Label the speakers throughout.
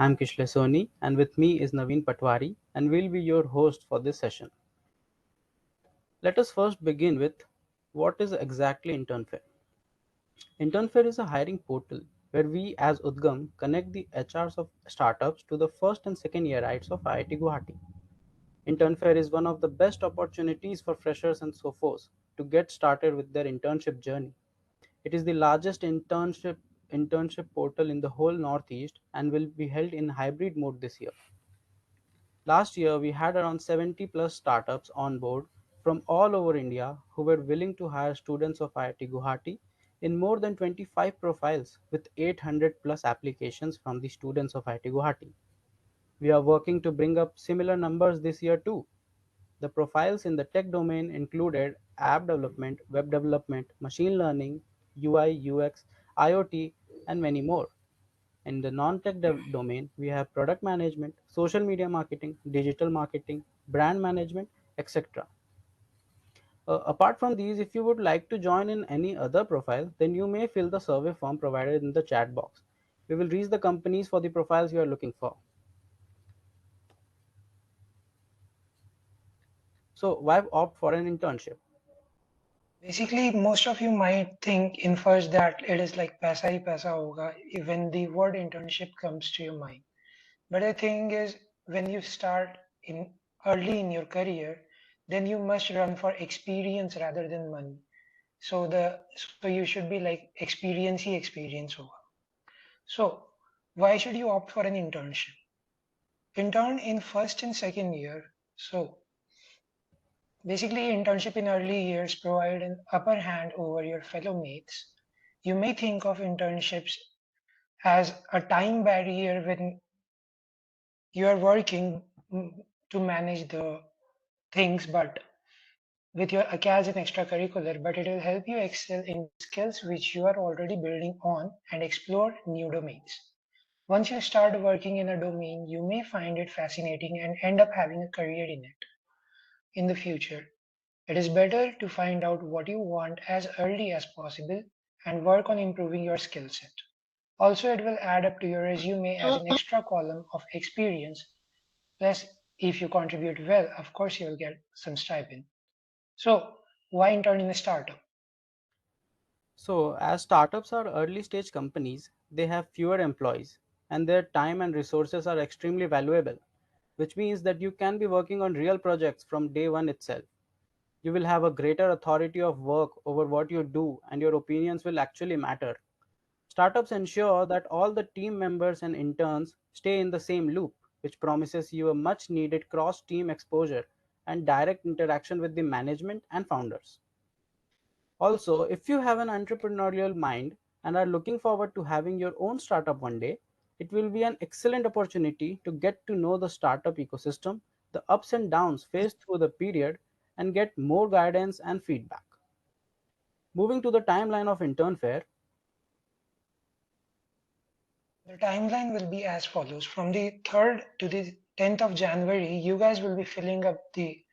Speaker 1: I'm Kishle Soni, and with me is Naveen Patwari, and we'll be your host for this session. Let us first begin with what is exactly Internfair. Internfair is a hiring portal where we, as Udgam, connect the HRs of startups to the first and second yearites of IIT Guwahati. Internfair is one of the best opportunities for freshers and sophos to get started with their internship journey. It is the largest internship portal in the whole Northeast and will be held in hybrid mode this year. Last year, we had around 70 plus startups on board from all over India who were willing to hire students of IIT Guwahati in more than 25 profiles with 800 plus applications from the students of IIT Guwahati. We are working to bring up similar numbers this year too. The profiles in the tech domain included app development, web development, machine learning, UI, UX, IoT, and many more. In the non-tech domain, we have product management, social media marketing, digital marketing, brand management, etc. Apart from these, if you would like to join in any other profile, then you may fill the survey form provided in the chat box. We will reach the companies for the profiles you are looking for. So why opt for an internship?
Speaker 2: Basically, most of you might think in first that it is like paisa hi paisa hoga when the word internship comes to your mind. But the thing is, when you start in early in your career, then you must run for experience rather than money. So you should be like experience hoga. So why should you opt for an internship? Intern in first and second year. So basically, internship in early years provide an upper hand over your fellow mates. You may think of internships as a time barrier when you are working to manage the things, but with your ACAS and extracurricular, but it will help you excel in skills which you are already building on and explore new domains. Once you start working in a domain, you may find it fascinating and end up having a career in it in the future. It is better to find out what you want as early as possible and work on improving your skill set. Also, it will add up to your resume as an extra column of experience. Plus, if you contribute well, of course, you'll get some stipend. So, why intern in a startup?
Speaker 1: So, as startups are early stage companies, they have fewer employees and their time and resources are extremely valuable, which means that you can be working on real projects from day one itself. You will have a greater authority of work over what you do, and your opinions will actually matter. Startups ensure that all the team members and interns stay in the same loop, which promises you a much needed cross team exposure and direct interaction with the management and founders. Also, if you have an entrepreneurial mind and are looking forward to having your own startup one day, it will be an excellent opportunity to get to know the startup ecosystem, the ups and downs faced through the period, and get more guidance and feedback. Moving to the timeline of intern fair.
Speaker 2: The timeline will be as follows. From the 3rd to the 10th of January, you guys will be filling up the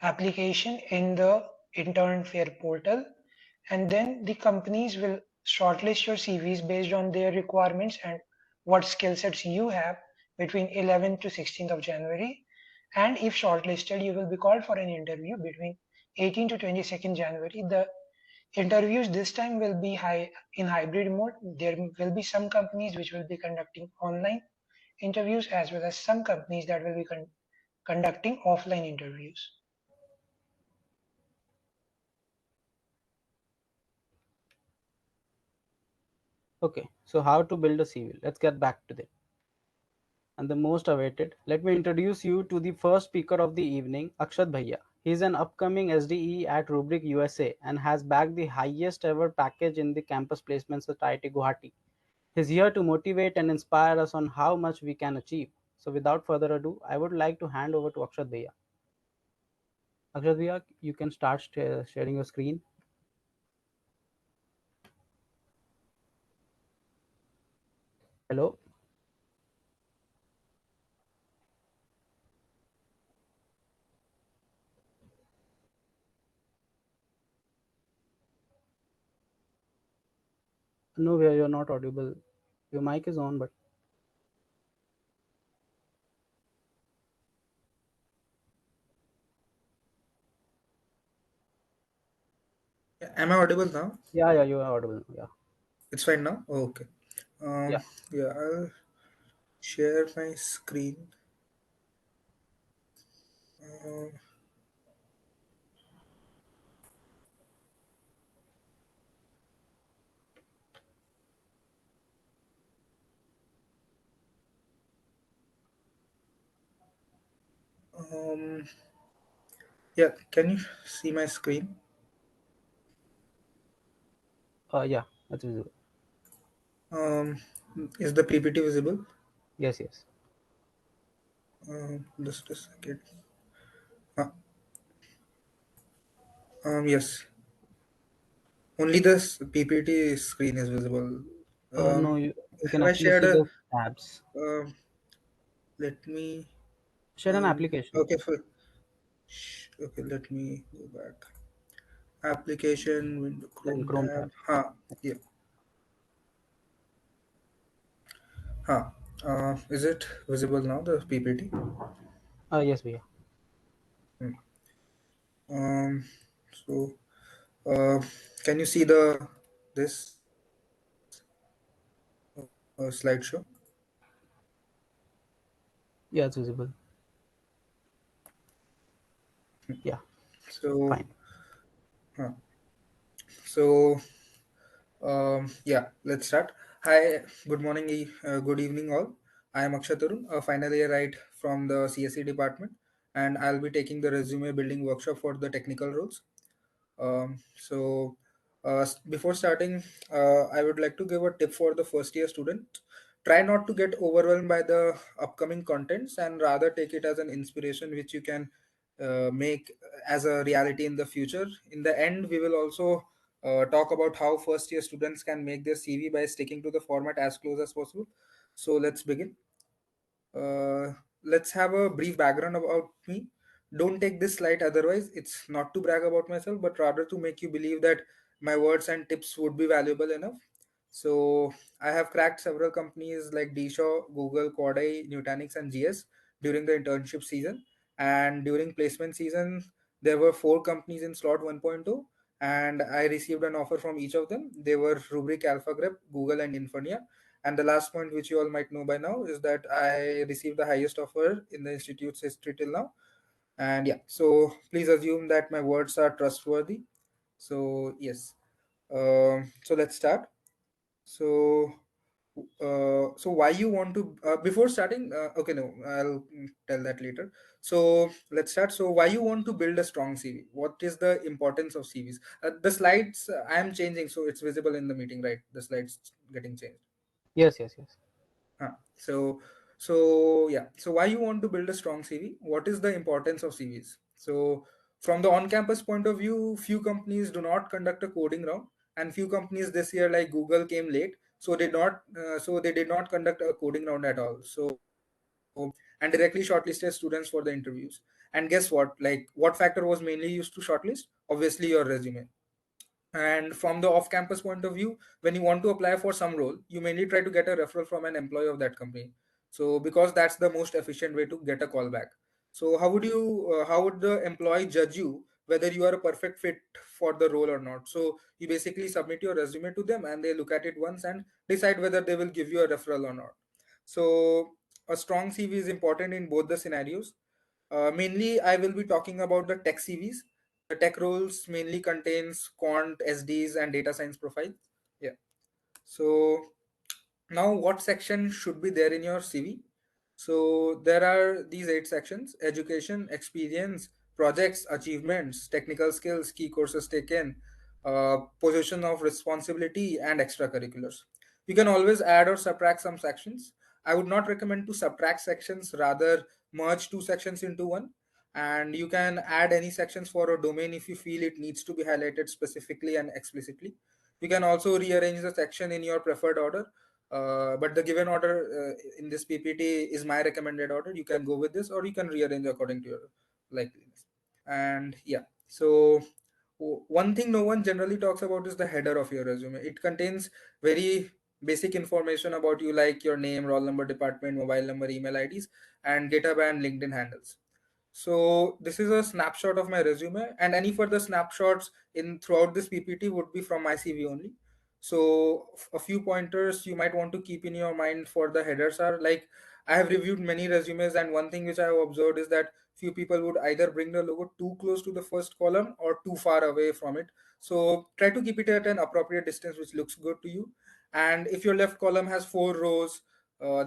Speaker 2: application in the intern fair portal, and then the companies will shortlist your CVs based on their requirements and what skill sets you have between 11th to 16th of January. And if shortlisted, you will be called for an interview between 18th to 22nd January. The interviews this time will be in hybrid mode. There will be some companies which will be conducting online interviews as well as some companies that will be conducting offline interviews.
Speaker 1: Okay, so how to build a CV? Let's get back to that. And the most awaited, let me introduce you to the first speaker of the evening, Akshat Bhaiya. He is an upcoming SDE at Rubrik USA and has bagged the highest ever package in the campus placements at IIT Guwahati. He's here to motivate and inspire us on how much we can achieve. So without further ado, I would like to hand over to Akshat Bhaiya. Akshat Bhaiya, you can start sharing your screen. Hello. No, Bhaiya, you're not audible. Your mic is on, but
Speaker 3: Am I audible now?
Speaker 1: Yeah, yeah, you are audible. Yeah,
Speaker 3: It's fine now? Oh, okay.
Speaker 1: yeah.
Speaker 3: Yeah, I'll share my screen. Um, um, yeah, can you see my screen?
Speaker 1: Yeah, that's visible.
Speaker 3: Um, is the PPT visible?
Speaker 1: Yes, yes.
Speaker 3: Just a second. Uh, yes, only this PPT screen is visible.
Speaker 1: No,
Speaker 3: Um,
Speaker 1: you can
Speaker 3: have I
Speaker 1: actually
Speaker 3: shared
Speaker 1: see
Speaker 3: a?
Speaker 1: the tabs.
Speaker 3: Um Let me.
Speaker 1: Share an application.
Speaker 3: Okay, okay. Let me go back. Application window,
Speaker 1: Then
Speaker 3: Chrome
Speaker 1: Chrome tab.
Speaker 3: tab. Yeah. Huh. Is it visible now, the PPT?
Speaker 1: Yes, we are.
Speaker 3: Hmm. Um, so, uh, can you see the this slideshow?
Speaker 1: Yeah, it's visible. Yeah,
Speaker 3: So,
Speaker 1: fine.
Speaker 3: huh. So, yeah, let's start. Hi, good morning, good evening, all. I am Akshat Arun, a final year right from the CSE department, and I'll be taking the resume building workshop for the technical roles. Before starting, I would like to give a tip for the first year student. Try not to get overwhelmed by the upcoming contents and rather take it as an inspiration which you can make as a reality in the future. In the end, we will also talk about how first year students can make their CV by sticking to the format as close as possible. So let's begin. Uh, let's have a brief background about me. Don't take this slide otherwise. It's not to brag about myself, but rather to make you believe that my words and tips would be valuable enough. So I have cracked several companies like DShaw, Google, Quadai, Nutanix, and GS during the internship season. And during placement season, there were four companies in slot 1.2, and I received an offer from each of them. They were Rubrik, Alpha Grep, Google, and Infonia. And the last point, which you all might know by now, is that I received the highest offer in the institute's history till now. And yeah, so please assume that my words are trustworthy. So yes, so let's start. So, so why you want to before starting? Okay, no, I'll tell that later. So let's start. So why you want to build a strong CV? What is the importance of CVs? The slides I am changing, so it's visible in the meeting, right? The slides getting changed.
Speaker 1: Yes, yes, yes.
Speaker 3: Huh. So yeah. So why you want to build a strong CV? What is the importance of CVs? So from the on-campus point of view, few companies do not conduct a coding round, and few companies this year, like Google, came late, so they did not conduct a coding round at all. So and directly shortlisted students for the interviews. And guess what? Like, what factor was mainly used to shortlist? Obviously, your resume. And from the off campus point of view, when you want to apply for some role, you mainly try to get a referral from an employee of that company. So because that's the most efficient way to get a call back. So how would the employee judge you whether you are a perfect fit for the role or not? So you basically submit your resume to them and they look at it once and decide whether they will give you a referral or not. So a strong CV is important in both the scenarios. Mainly, I will be talking about the tech CVs. The tech roles mainly contains quant, SDs, and data science profiles. Yeah. So now, what section should be there in your CV? So there are these 8 sections: education, experience, projects, achievements, technical skills, key courses taken, position of responsibility, and extracurriculars. You can always add or subtract some sections. I would not recommend to subtract sections, rather merge 2 sections into one. And you can add any sections for a domain if you feel it needs to be highlighted specifically and explicitly. You can also rearrange the section in your preferred order, but the given order in this PPT is my recommended order. You can go with this, or you can rearrange according to your likeliness. And yeah, so one thing no one generally talks about is the header of your resume. It contains very basic information about you, like your name, roll number, department, mobile number, email IDs, and GitHub and LinkedIn handles. So this is a snapshot of my resume, and any further snapshots in throughout this PPT would be from my CV only. So a few pointers you might want to keep in your mind for the headers are like, I have reviewed many resumes, and one thing which I have observed is that few people would either bring the logo too close to the first column or too far away from it. So try to keep it at an appropriate distance which looks good to you. And if your left column has 4 rows,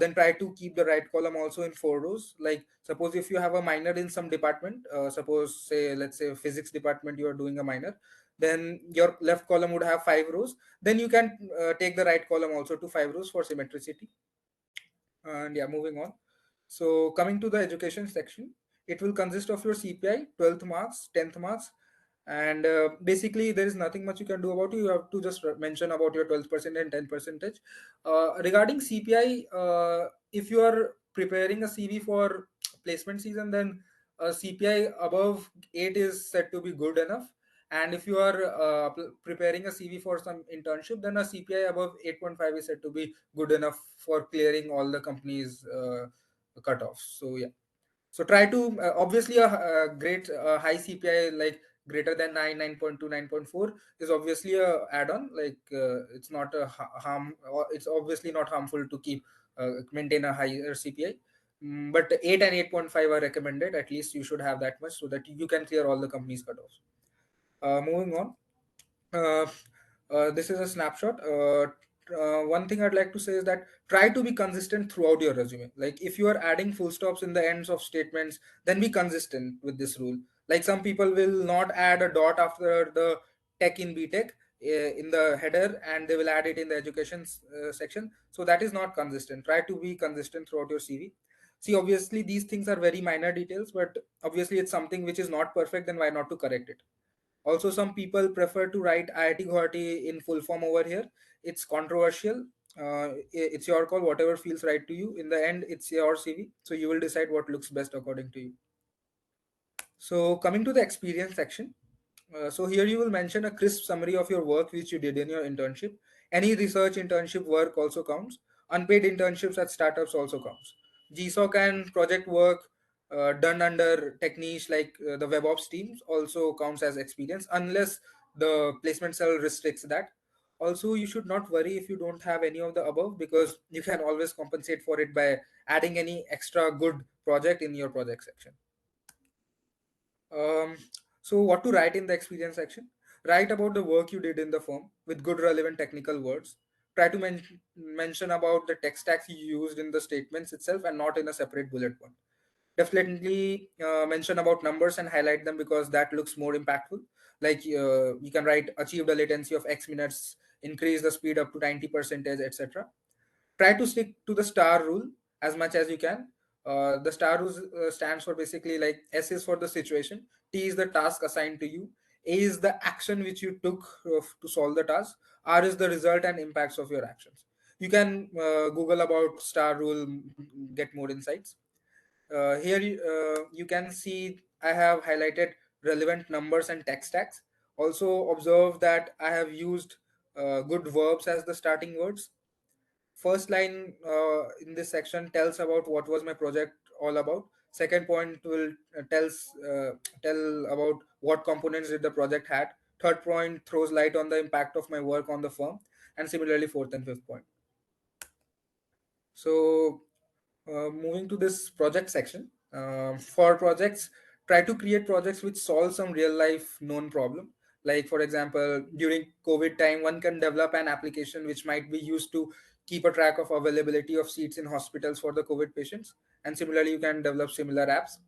Speaker 3: then try to keep the right column also in 4 rows. Like suppose if you have a minor in some department, suppose say let's say physics department, you are doing a minor, then your left column would have 5 rows. Then you can take the right column also to 5 rows for symmetricity. And yeah, moving on. So coming to the education section, it will consist of your CPI, 12th marks, 10th marks, and basically there is nothing much you can do about it. You have to just mention about your 12% and 10 percentage. Regarding CPI, if you are preparing a CV for placement season, then a CPI above 8 is said to be good enough. And if you are preparing a CV for some internship, then a CPI above 8.5 is said to be good enough for clearing all the company's cutoffs. So yeah, so try to obviously a great high CPI like greater than 9, 9.2, 9.4 is obviously a add-on. Like it's not a harm, or it's obviously not harmful to keep maintain a higher CPI. But 8 and 8.5 are recommended. At least you should have that much so that you can clear all the company's cutoffs. Moving on, uh, this is a snapshot. One thing I'd like to say is that try to be consistent throughout your resume. Like if you are adding full stops in the ends of statements, then be consistent with this rule. Like some people will not add a dot after the tech in BTech in the header, and they will add it in the education section. So that is not consistent. Try to be consistent throughout your CV. See, obviously these things are very minor details, but obviously it's something which is not perfect. Then why not to correct it? Also, some people prefer to write IIT Guwahati in full form over here. It's controversial. It's your call, whatever feels right to you. In the end, it's your CV, so you will decide what looks best according to you. So, coming to the experience section, so here you will mention a crisp summary of your work which you did in your internship. Any research internship work also counts. Unpaid internships at startups also counts. GSOC and project work done under techniques like the WebOps teams also counts as experience unless the placement cell restricts that. Also, you should not worry if you don't have any of the above because you can always compensate for it by adding any extra good project in your project section. Um, so what to write in the experience section? Write about the work you did in the firm with good relevant technical words. Try to mention about the tech stacks you used in the statements itself and not in a separate bullet point. Definitely mention about numbers and highlight them because that looks more impactful. Like you can write achieved a latency of X minutes, increase the speed up to 90%, etc. Try to stick to the star rule as much as you can. The star rule stands for basically like S is for the situation, T is the task assigned to you, A is the action which you took to solve the task, R is the result and impacts of your actions. You can Google about star rule, get more insights. Here you can see I have highlighted relevant numbers and tech stacks. Also observe that I have used good verbs as the starting words. First line in this section tells about what was my project all about. Second point will tell about what components did the project had. Third point throws light on the impact of my work on the firm, and similarly fourth and fifth point. So moving to this project section, for projects, try to create projects which solve some real life known problem. Like for example, during COVID time, one can develop an application which might be used to keep a track of availability of seats in hospitals for the COVID patients. And similarly, you can develop similar apps.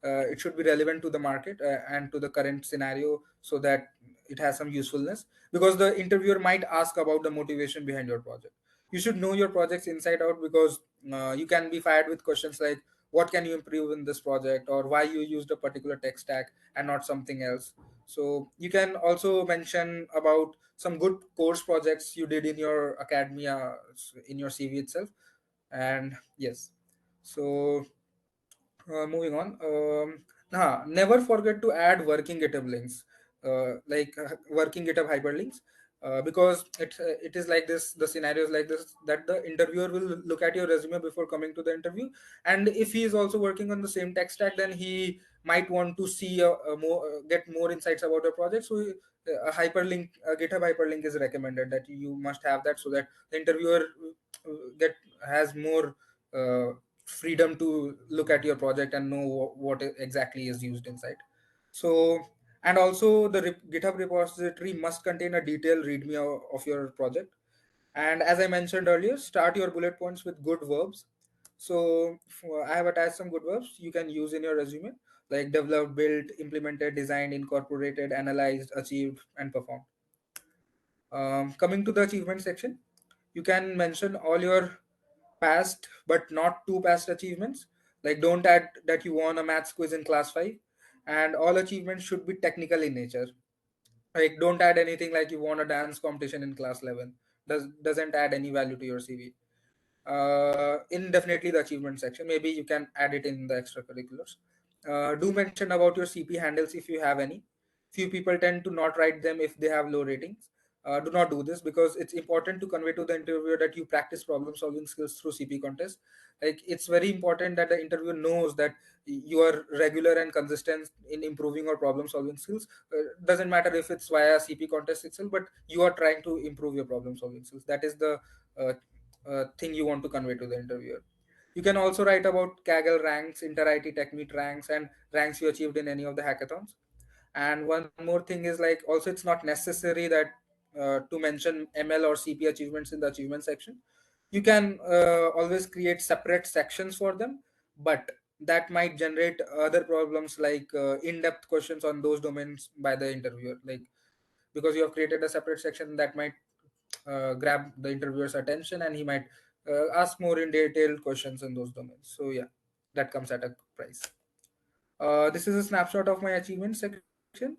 Speaker 3: It should be relevant to the market and to the current scenario so that it has some usefulness, because the interviewer might ask about the motivation behind your project. You should know your projects inside out, because you can be fired with questions like what can you improve in this project, or why you used a particular tech stack and not something else. So you can also mention about some good course projects you did in your academia in your CV itself. And yes, so moving on. Never forget to add working GitHub links, working GitHub hyperlinks. because it is like this, the scenario is like this, that the interviewer will look at your resume before coming to the interview, and if he is also working on the same tech stack, then he might want to see a more get more insights about your project. So a hyperlink, a GitHub hyperlink is recommended, that you must have that, so that the interviewer get has more freedom to look at your project and know what exactly is used inside. So, and also the GitHub repository must contain a detailed readme of your project. And as I mentioned earlier, start your bullet points with good verbs. So I have attached some good verbs you can use in your resume, like developed, built, implemented, designed, incorporated, analyzed, achieved, and performed. Coming to the achievement section, you can mention all your past but not too past achievements. Like, don't add that you won a maths quiz in class 5, and all achievements should be technical in nature. Like, don't add anything like you won a dance competition in class 11. Doesn't add any value to your CV. In definitely the achievement section, maybe you can add it in the extracurriculars. Do mention about your CP handles if you have any. Few people tend to not write them if they have low ratings. Do not do this, because it's important to convey to the interviewer that you practice problem solving skills through CP contest. Like, it's very important that the interviewer knows that you are regular and consistent in improving your problem solving skills. Doesn't matter if it's via CP contest itself, but you are trying to improve your problem solving skills. That is the uh, thing you want to convey to the interviewer. You can also write about Kaggle ranks, Inter-IT TechMeet ranks, and ranks you achieved in any of the hackathons. And one more thing is, like, also it's not necessary that to mention ML or CP achievements in the achievement section. You can always create separate sections for them, but that might generate other problems, like in-depth questions on those domains by the interviewer. Like, because you have created a separate section, that might grab the interviewer's attention, and he might ask more in detailed questions in those domains. So yeah, that comes at a price. This is a snapshot of my achievement section.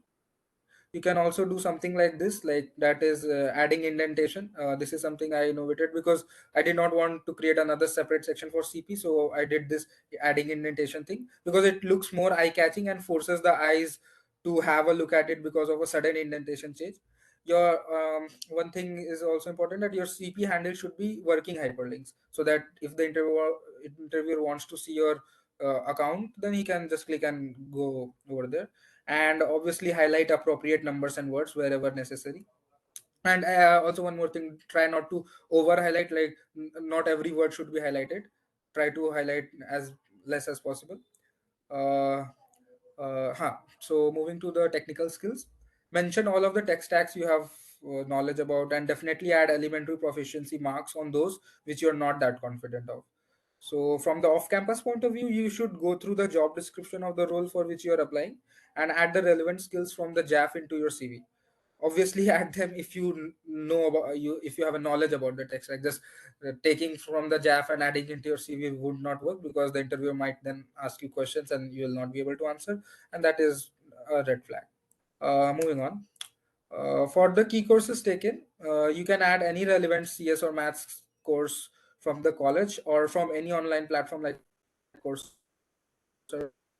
Speaker 3: You can also do something like this, like that is adding indentation. This is something I innovated because I did not want to create another separate section for CP, so I did this adding indentation thing, because it looks more eye catching and forces the eyes to have a look at it because of a sudden indentation change. Your one thing is also important, that your CP handle should be working hyperlinks, so that if the interviewer wants to see your account, then he can just click and go over there. And obviously highlight appropriate numbers and words wherever necessary. And also one more thing, try not to over highlight, like not every word should be highlighted. Try to highlight as less as possible. uh, so moving to the technical skills, mention all of the tech stacks you have knowledge about, and definitely add elementary proficiency marks on those which you're not that confident of. So from the off-campus point of view, you should go through the job description of the role for which you're applying, and add the relevant skills from the JAF into your CV. Obviously add them if you know about you, if you have a knowledge about the tech stack. Just taking from the JAF and adding into your CV would not work, because the interviewer might then ask you questions and you will not be able to answer, and that is a red flag. Moving on. For the key courses taken, you can add any relevant CS or maths course from the college or from any online platform like Coursera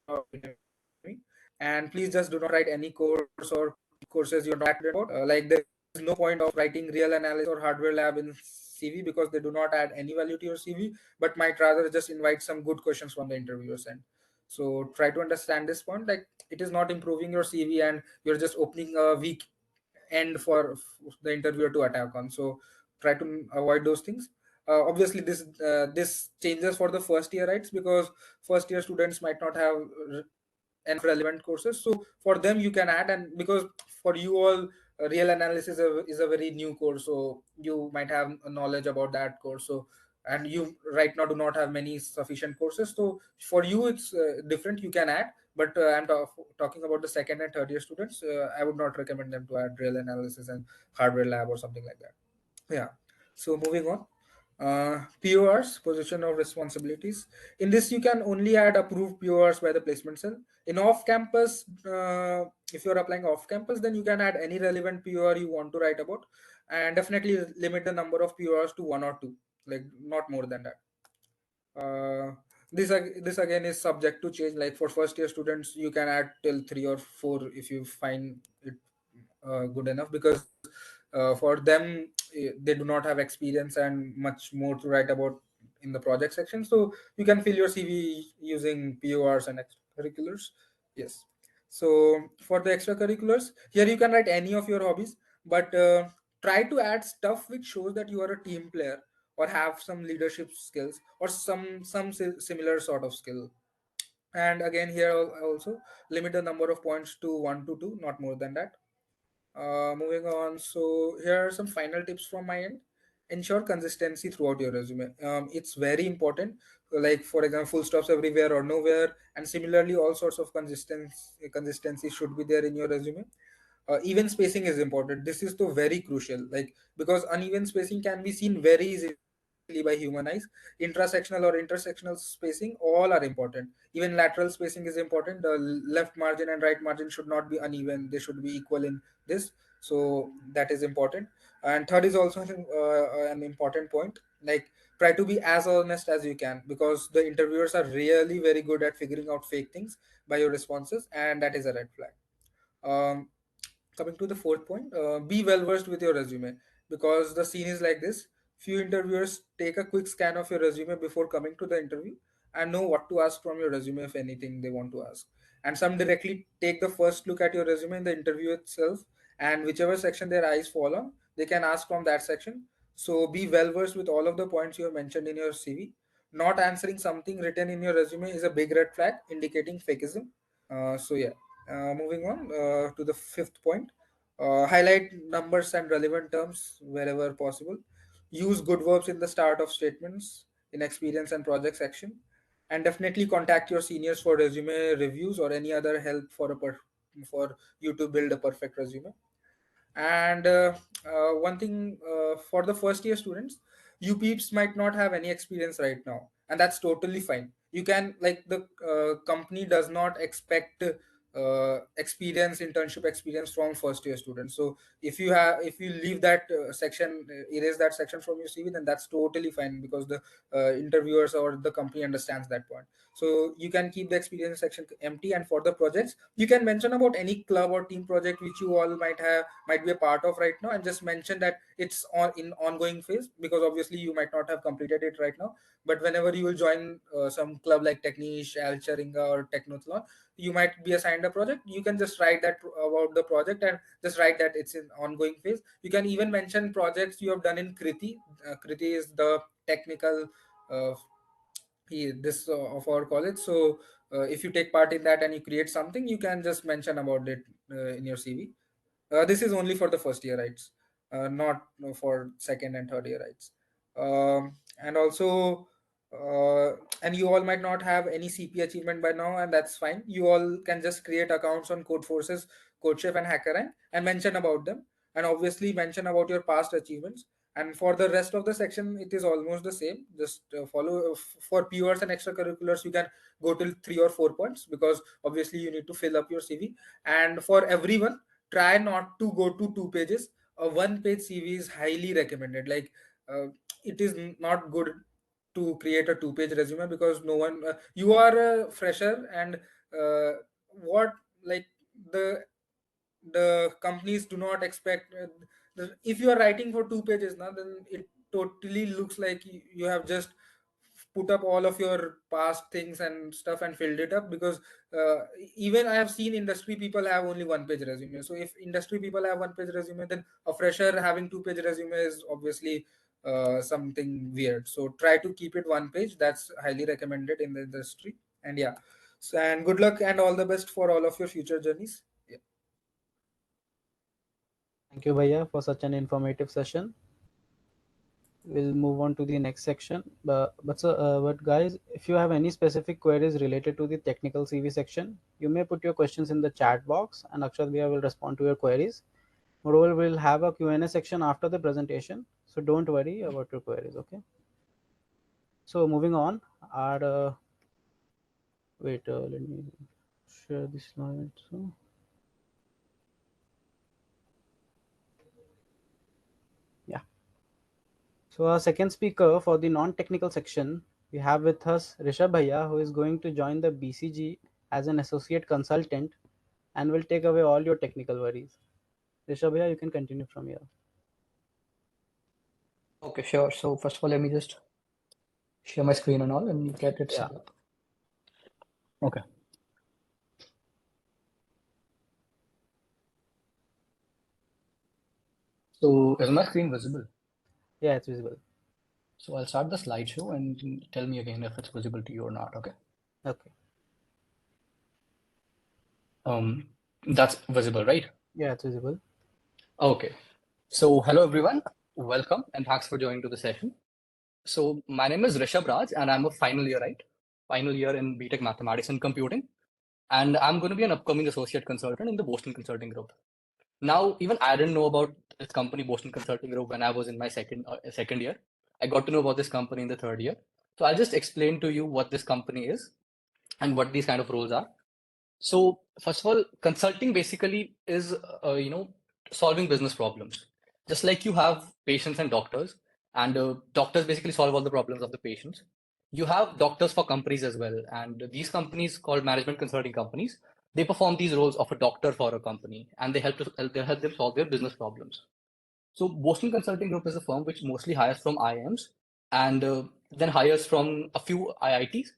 Speaker 3: or Udemy. And please just do not write any course or courses you're not that confident about. Like, there is no point of writing real analysis or hardware lab in CV, because they do not add any value to your CV, but might rather just invite some good questions from the interviewer's end. So try to understand this point. Like, it is not improving your CV, and you're just opening a weak end for the interviewer to attack on. So try to avoid those things. Obviously this changes for the first year, right? Because first year students might not have enough relevant courses, so for them you can add. And because for you all, real analysis is a very new course, so you might have a knowledge about that course. So, and you right now do not have many sufficient courses, so for you it's different, you can add. But I'm talking about the second and third year students. I would not recommend them to add real analysis and hardware lab or something like that. Yeah. So moving on. PORs, position of responsibilities. In this, you can only add approved PORs by the placement cell. In off-campus, if you're applying off-campus, then you can add any relevant POR you want to write about, and definitely limit the number of PORs to one or two, like not more than that. This again is subject to change. Like, for first year students, you can add till 3 or 4 if you find it good enough, because for them, they do not have experience and much more to write about in the project section. So you can fill your CV using PORs and extracurriculars. Yes. So for the extracurriculars, here you can write any of your hobbies, but try to add stuff which shows that you are a team player or have some leadership skills or some similar sort of skill. And again, here also limit the number of points to 1 to 2, not more than that. Moving on, so here are some final tips from my end. Ensure consistency throughout your resume. It's very important. Like for example, full stops everywhere or nowhere, and similarly, all sorts of consistency should be there in your resume. Even spacing is important. This is the very crucial, like because uneven spacing can be seen very easily by human eyes. Intrasectional or intersectional spacing, all are important. Even lateral spacing is important. The left margin and right margin should not be uneven, they should be equal in this. So that is important. And third is also an important point, like try to be as honest as you can, because the interviewers are really very good at figuring out fake things by your responses, and that is a red flag. um, Coming to the fourth point, be well versed with your resume, because the scene is like this. Few interviewers take a quick scan of your resume before coming to the interview and know what to ask from your resume if anything they want to ask. And some directly take the first look at your resume in the interview itself, and whichever section their eyes fall on, they can ask from that section. So be well versed with all of the points you have mentioned in your CV. Not answering something written in your resume is a big red flag indicating fakeism. Moving on to the fifth point, highlight numbers and relevant terms wherever possible. Use good verbs in the start of statements in experience and project section, and definitely contact your seniors for resume reviews or any other help for for you to build a perfect resume. And one thing for the first year students, you peeps might not have any experience right now, and that's totally fine. You can, like, the company does not expect experience, internship experience from first year students. So if you leave that section, erase that section from your CV, then that's totally fine, because the interviewers or the company understands that point. So you can keep the experience section empty, and for the projects you can mention about any club or team project which you all might be a part of right now, and just mention that it's on in ongoing phase, because obviously you might not have completed it right now. But whenever you will join some club like Techniche, Alcharinga, or Technothlon, you might be assigned a project. You can just write that about the project, and just write that it's in ongoing phase. You can even mention projects you have done in Kriti. Kriti is the technical uh, this of our college. So if you take part in that and you create something, you can just mention about it in your CV. This is only for the first year rights, not for second and third year rights. And also, and you all might not have any CP achievement by now, and that's fine. You all can just create accounts on Codeforces, CodeChef, and HackerRank and mention about them, and obviously mention about your past achievements. And for the rest of the section, it is almost the same. Just follow for PORs and extracurriculars. You can go till 3 or 4 points, because obviously you need to fill up your CV. And for everyone, try not to go to 2 pages. A one page CV is highly recommended. Like uh, it is not good to create a 2 page resume, because no one you are a fresher, and uh, what, like, the the companies do not expect if you are writing for 2 pages now, then it totally looks like you have just put up all of your past things and stuff and filled it up. Because uh, even I have seen industry people have only 1 page resume. So if industry people have 1 page resume, then a fresher having 2 page resume is obviously something weird. So try to keep it 1 page. That's highly recommended in the industry. And yeah, so, and good luck and all the best for all of your future journeys. Yeah.
Speaker 1: Thank you, Bhaiya, for such an informative session. We'll move on to the next section. But guys, if you have any specific queries related to the technical CV section, you may put your questions in the chat box, and Akshat Bhaiya will respond to your queries. Moreover, we'll have a Q&A section after the presentation, so don't worry about your queries. Okay. So moving on, our let me share this slide. So yeah. So our second speaker for the non-technical section, we have with us Rishabh Bhaiya, who is going to join the BCG as an associate consultant and will take away all your technical worries. Rishabh Bhaiya, you can continue from here.
Speaker 4: Okay, sure. So first of all, let me just share my screen and all and get it
Speaker 1: Yeah.
Speaker 4: set up. Okay. So is my screen visible?
Speaker 1: Yeah, it's visible.
Speaker 4: So I'll start the slideshow and tell me again if it's visible to you or not. Okay.
Speaker 1: Okay.
Speaker 4: That's visible, right?
Speaker 1: Yeah, it's visible.
Speaker 4: Okay. So hello everyone. Welcome and thanks for joining to the session. So my name is Rishabh Raj and I'm a final year, right? Final year in BTech Mathematics and Computing. And I'm going to be an upcoming associate consultant in the Boston Consulting Group. Now, even I didn't know about this company, Boston Consulting Group, when I was in my second year. I got to know about this company in the third year. So I'll just explain to you what this company is and what these kind of roles are. So first of all, consulting basically is solving business problems. Just like you have patients and doctors, and doctors basically solve all the problems of the patients. You have doctors for companies as well, and these companies called management consulting companies, they perform these roles of a doctor for a company, and they help them solve their business problems. So Boston Consulting Group is a firm which mostly hires from IIMs and then hires from a few IITs,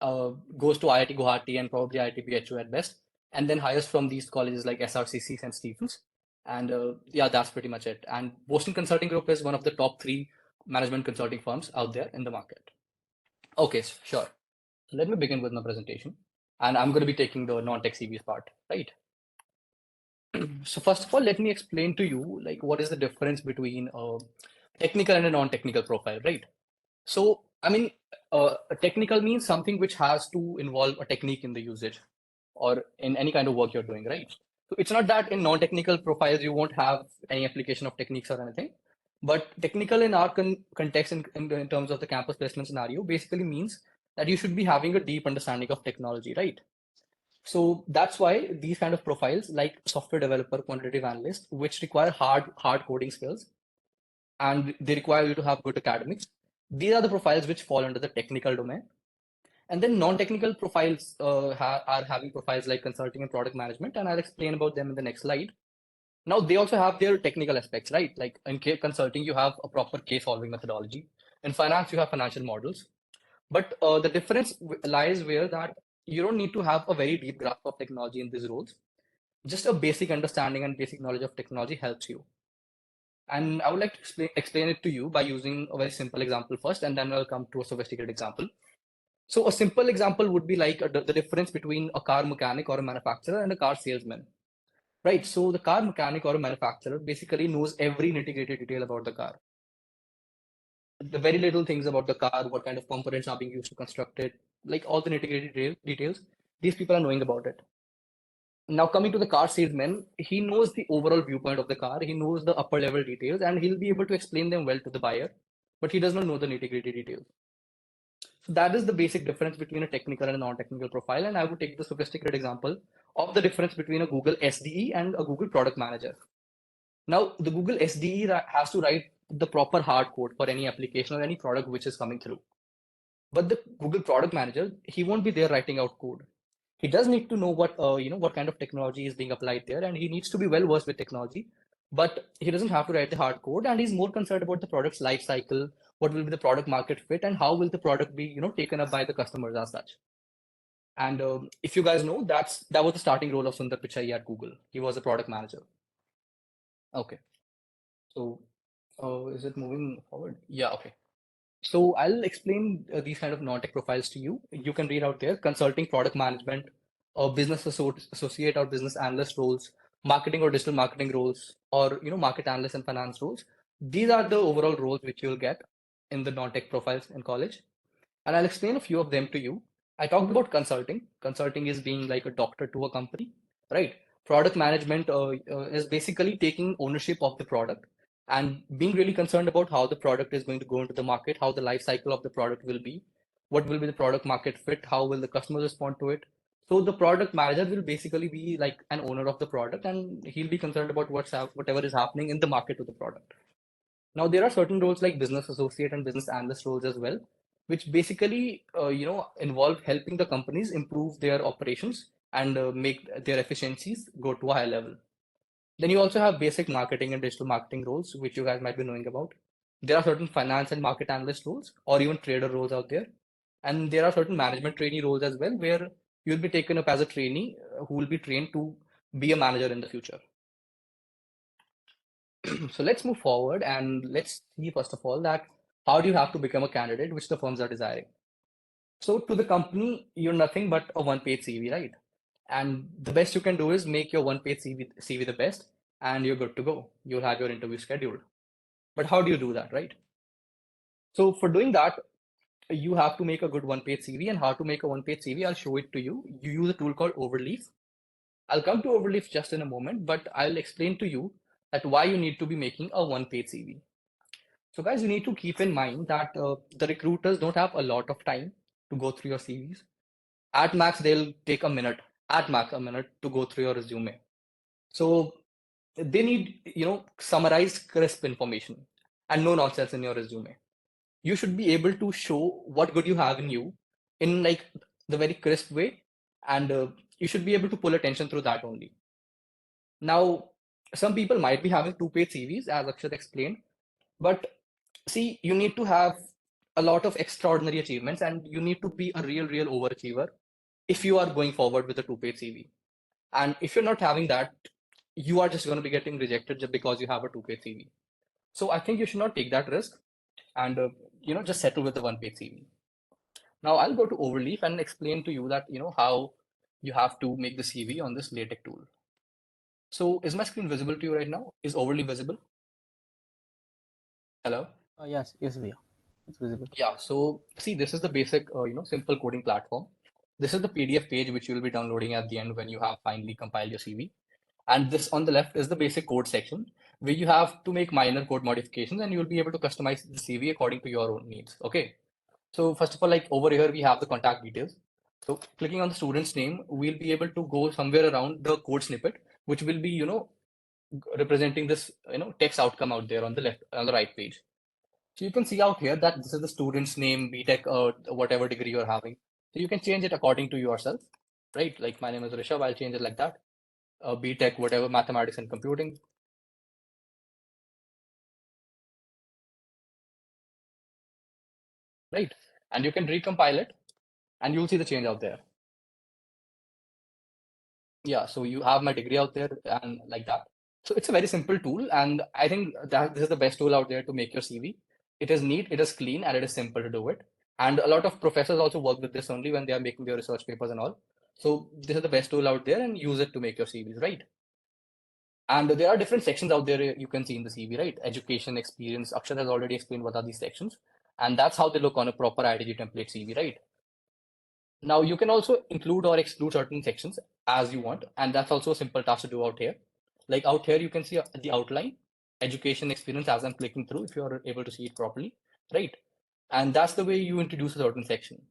Speaker 4: goes to IIT Guwahati and probably IIT BHU at best, and then hires from these colleges like SRCC and Stephens. And yeah, that's pretty much it. And Boston Consulting Group is one of the top three management consulting firms out there in the market. Okay, sure. So let me begin with my presentation. And I'm going to be taking the non-tech CVs part, right? So first of all, let me explain to you like what is the difference between a technical and a non-technical profile, right? So, I mean, a technical means something which has to involve a technique in the usage or in any kind of work you're doing, right? So it's not that in non-technical profiles you won't have any application of techniques or anything, but technical in our context in terms of the campus placement scenario basically means that you should be having a deep understanding of technology, right? So that's why these kind of profiles like software developer, quantitative analyst, which require hard coding skills and they require you to have good academics. These are the profiles which fall under the technical domain. And then non-technical profiles are having profiles like consulting and product management, and I'll explain about them in the next slide. Now, they also have their technical aspects, right? Like in consulting, you have a proper case solving methodology. In finance, you have financial models. But the difference lies where that you don't need to have a very deep grasp of technology in these roles. Just a basic understanding and basic knowledge of technology helps you. And I would like to explain it to you by using a very simple example first, and then I'll come to a sophisticated example. So a simple example would be like the difference between a car mechanic or a manufacturer and a car salesman, right? So the car mechanic or a manufacturer basically knows every nitty-gritty detail about the car. The very little things about the car, what kind of components are being used to construct it, like all the nitty-gritty details, these people are knowing about it. Now coming to the car salesman, he knows the overall viewpoint of the car, he knows the upper level details, and he'll be able to explain them well to the buyer, but he does not know the nitty-gritty details. So that is the basic difference between a technical and a non-technical profile. And I would take the sophisticated example of the difference between a Google SDE and a Google Product Manager. Now, the Google SDE has to write the proper hard code for any application or any product which is coming through. But the Google Product Manager, he won't be there writing out code. He does need to know what kind of technology is being applied there, and he needs to be well versed with technology. But he doesn't have to write the hard code, and he's more concerned about the product's life cycle, what will be the product market fit, and how will the product be taken up by the customers as such. And if you guys know, that was the starting role of Sundar Pichai at Google. He was a product manager. Okay, so is it moving forward? Yeah, okay. So I'll explain these kind of non-tech profiles to you. You can read out there: consulting, product management, or business associate or business analyst roles, marketing or digital marketing roles, or market analyst and finance roles. These are the overall roles which you'll get in the non-tech profiles in college. And I'll explain a few of them to you. I talked about consulting. Consulting is being like a doctor to a company, right? Product management is basically taking ownership of the product and being really concerned about how the product is going to go into the market, how the life cycle of the product will be, what will be the product market fit, how will the customers respond to it. So the product manager will basically be like an owner of the product, and he'll be concerned about whatever is happening in the market to the product. Now, there are certain roles like business associate and business analyst roles as well, which basically, involve helping the companies improve their operations and make their efficiencies go to a high level. Then you also have basic marketing and digital marketing roles, which you guys might be knowing about. There are certain finance and market analyst roles or even trader roles out there. And there are certain management trainee roles as well, where you'll be taken up as a trainee who will be trained to be a manager in the future. So let's move forward and let's see, first of all, that how do you have to become a candidate which the firms are desiring? So to the company, you're nothing but a one-page CV, right? And the best you can do is make your one-page CV the best, and you're good to go. You'll have your interview scheduled. But how do you do that, right? So for doing that, you have to make a good one-page CV. And how to make a one-page CV, I'll show it to you. You use a tool called Overleaf. I'll come to Overleaf just in a moment, but I'll explain to you that why you need to be making a one-page CV. So guys, you need to keep in mind that the recruiters don't have a lot of time to go through your CVs. At max, they'll take a minute, at max a minute to go through your resume. So they need, summarized, crisp information and no nonsense in your resume. You should be able to show what good you have in you in like the very crisp way, and you should be able to pull attention through that only. Now, some people might be having two-page CVs, as Akshat explained, but see, you need to have a lot of extraordinary achievements and you need to be a real overachiever if you are going forward with a two-page CV. And if you're not having that, you are just going to be getting rejected just because you have a two-page CV. So I think you should not take that risk and just settle with the one-page CV. Now I'll go to Overleaf and explain to you that how you have to make the CV on this LaTeX tool. So is my screen visible to you right now? Is Overleaf visible? Hello?
Speaker 1: Yes, we are. It's visible.
Speaker 4: Yeah, so see, this is the basic, simple coding platform. This is the PDF page which you will be downloading at the end when you have finally compiled your CV. And this on the left is the basic code section where you have to make minor code modifications and you'll be able to customize the CV according to your own needs. Okay. So first of all, like over here, we have the contact details. So clicking on the student's name, we'll be able to go somewhere around the code snippet, which will be, representing this, text outcome out there on the left, on the right page. So you can see out here that this is the student's name, BTech, or whatever degree you're having. So you can change it according to yourself, right? Like my name is Rishabh, I'll change it like that. BTech, whatever, mathematics and computing. Right? And you can recompile it and you'll see the change out there. Yeah, so you have my degree out there and like that. So it's a very simple tool, and I think that this is the best tool out there to make your CV. It is neat, it is clean, and it is simple to do it. And a lot of professors also work with this only when they are making their research papers and all. So this is the best tool out there, and use it to make your CVs, right? And there are different sections out there you can see in the CV, right? Education, experience. Akshat has already explained what are these sections, and that's how they look on a proper IDG template CV, right? Now you can also include or exclude certain sections as you want, and that's also a simple task to do out here. Like out here, you can see the outline, education experience as I'm clicking through, if you're able to see it properly, right? And that's the way you introduce a certain section.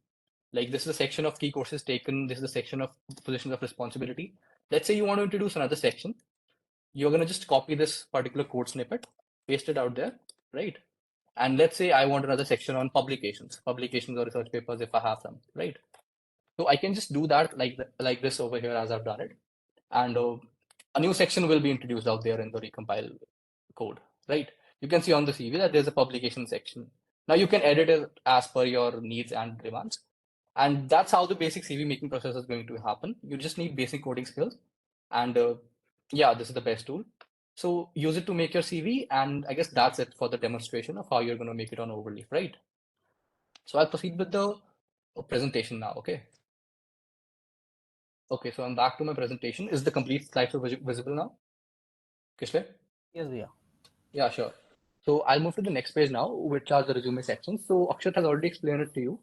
Speaker 4: Like this is a section of key courses taken, this is a section of positions of responsibility. Let's say you want to introduce another section. You're going to just copy this particular code snippet, paste it out there, right? And let's say I want another section on publications or research papers if I have them, right? So I can just do that like this over here as I've done it. And a new section will be introduced out there in the recompile code, right? You can see on the CV that there's a publication section. Now you can edit it as per your needs and demands. And that's how the basic CV making process is going to happen. You just need basic coding skills. And yeah, this is the best tool. So use it to make your CV. And I guess that's it for the demonstration of how you're going to make it on Overleaf, right? So I'll proceed with the presentation now, okay? Okay, so I'm back to my presentation. Is the complete slideshow visible now? Kishle?
Speaker 1: Yes, we are.
Speaker 4: Yeah, sure. So I'll move to the next page now, which are the resume sections. So Akshat has already explained it to you.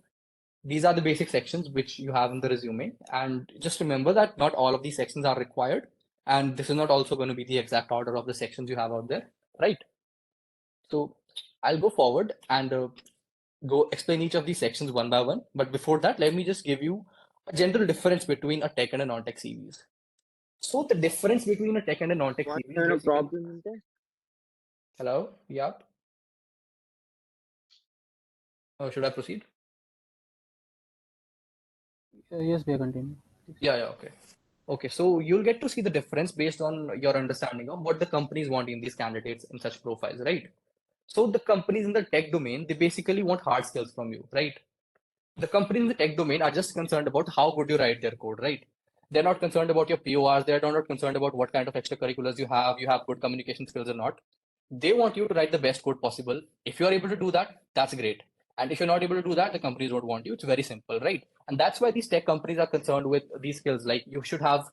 Speaker 4: These are the basic sections which you have in the resume. And just remember that not all of these sections are required. And this is not also going to be the exact order of the sections you have out there, right? So I'll go forward and go explain each of these sections one by one. But before that, let me just give you a general difference between a tech and a non-tech CVs. So the difference between a tech and a non-tech
Speaker 5: What
Speaker 4: CV is
Speaker 5: kind of
Speaker 4: basically.
Speaker 5: problem is that?
Speaker 4: Hello? Yeah. Should I proceed?
Speaker 1: Yes, we are continuing.
Speaker 4: Yeah, okay. Okay, so you'll get to see the difference based on your understanding of what the companies want in these candidates in such profiles, right? So the companies in the tech domain, they basically want hard skills from you, right? The companies in the tech domain are just concerned about how good you write their code, right? They're not concerned about your PORs. They're not concerned about what kind of extracurriculars you have good communication skills or not. They want you to write the best code possible. If you're able to do that, that's great. And if you're not able to do that, the companies don't want you. It's very simple, right? And that's why these tech companies are concerned with these skills. Like you should have,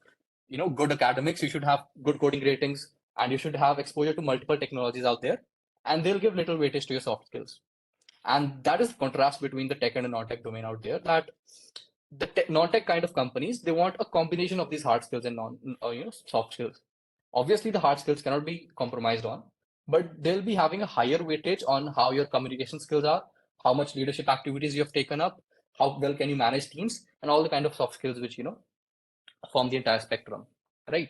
Speaker 4: good academics, you should have good coding ratings, and you should have exposure to multiple technologies out there. And they'll give little weightage to your soft skills. And that is the contrast between the tech and the non-tech domain out there. That the non-tech kind of companies, they want a combination of these hard skills and soft skills. Obviously, the hard skills cannot be compromised on, but they'll be having a higher weightage on how your communication skills are, how much leadership activities you have taken up, how well can you manage teams, and all the kind of soft skills which form the entire spectrum, right?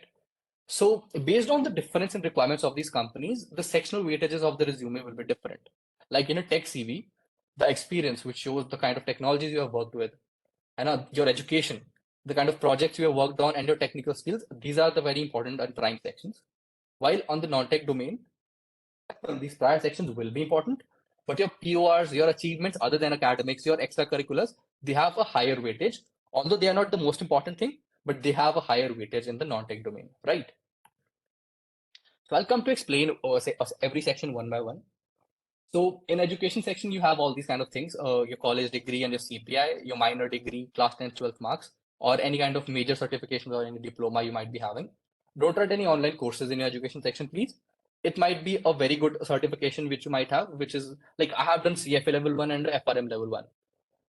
Speaker 4: So based on the difference in requirements of these companies, the sectional weightages of the resume will be different. Like in a tech CV, the experience, which shows the kind of technologies you have worked with, and your education, the kind of projects you have worked on, and your technical skills, these are the very important and prime sections. While on the non-tech domain, these prior sections will be important, but your PORs, your achievements other than academics, your extracurriculars, they have a higher weightage, although they are not the most important thing, but they have a higher weightage in the non-tech domain, right? So I'll come to explain every section one by one. So in education section, you have all these kind of things, your college degree and your CPI, your minor degree, class 10th, 12th marks, or any kind of major certifications or any diploma you might be having. Don't write any online courses in your education section, please. It might be a very good certification which you might have, which is like I have done CFA level 1 and FRM level 1,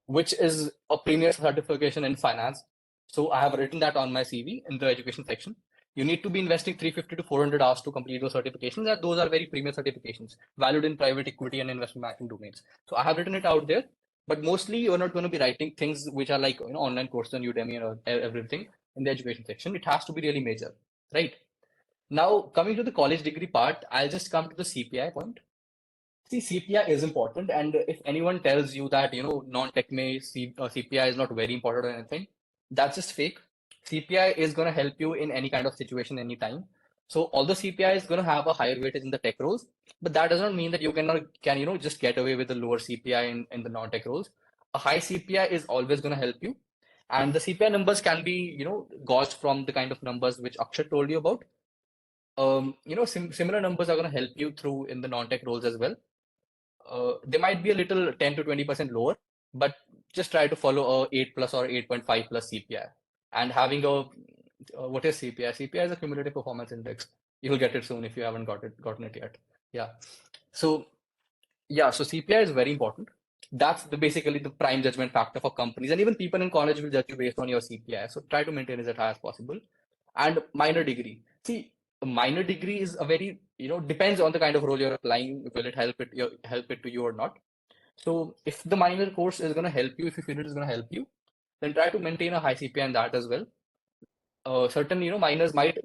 Speaker 4: which is a premier certification in finance. So I have written that on my CV in the education section. You need to be investing 350 to 400 hours to complete those certifications, and those are very premier certifications, valued in private equity and investment banking domains. So I have written it out there, but mostly you're not going to be writing things which are like online courses on Udemy and everything in the education section. It has to be really major, right? Now coming to the college degree part, I'll just come to the CPI point. See, CPI is important, and if anyone tells you that non-tech में CPI is not very important or anything, that's just fake. CPI is going to help you in any kind of situation, anytime. So although CPI is going to have a higher weightage in the tech roles, but that does not mean that you can just get away with a lower CPI in the non-tech roles. A high CPI is always going to help you, and the CPI numbers can be gauged from the kind of numbers which Akshat told you about. Similar numbers are going to help you through in the non-tech roles as well. They might be a little 10 to 20% lower, but just try to follow a 8 plus or 8.5 plus CPI. And having what is CPI? CPI is a cumulative performance index. You'll get it soon if you haven't gotten it yet. Yeah. So so CPI is very important. That's basically the prime judgment factor for companies, and even people in college will judge you based on your CPI. So try to maintain it as high as possible. And minor degree. See, a minor degree is a very depends on the kind of role you're applying. Will it help it to you or not? So if the minor course is going to help you, if you feel it is going to help you, then try to maintain a high CPI in that as well. Certain minors might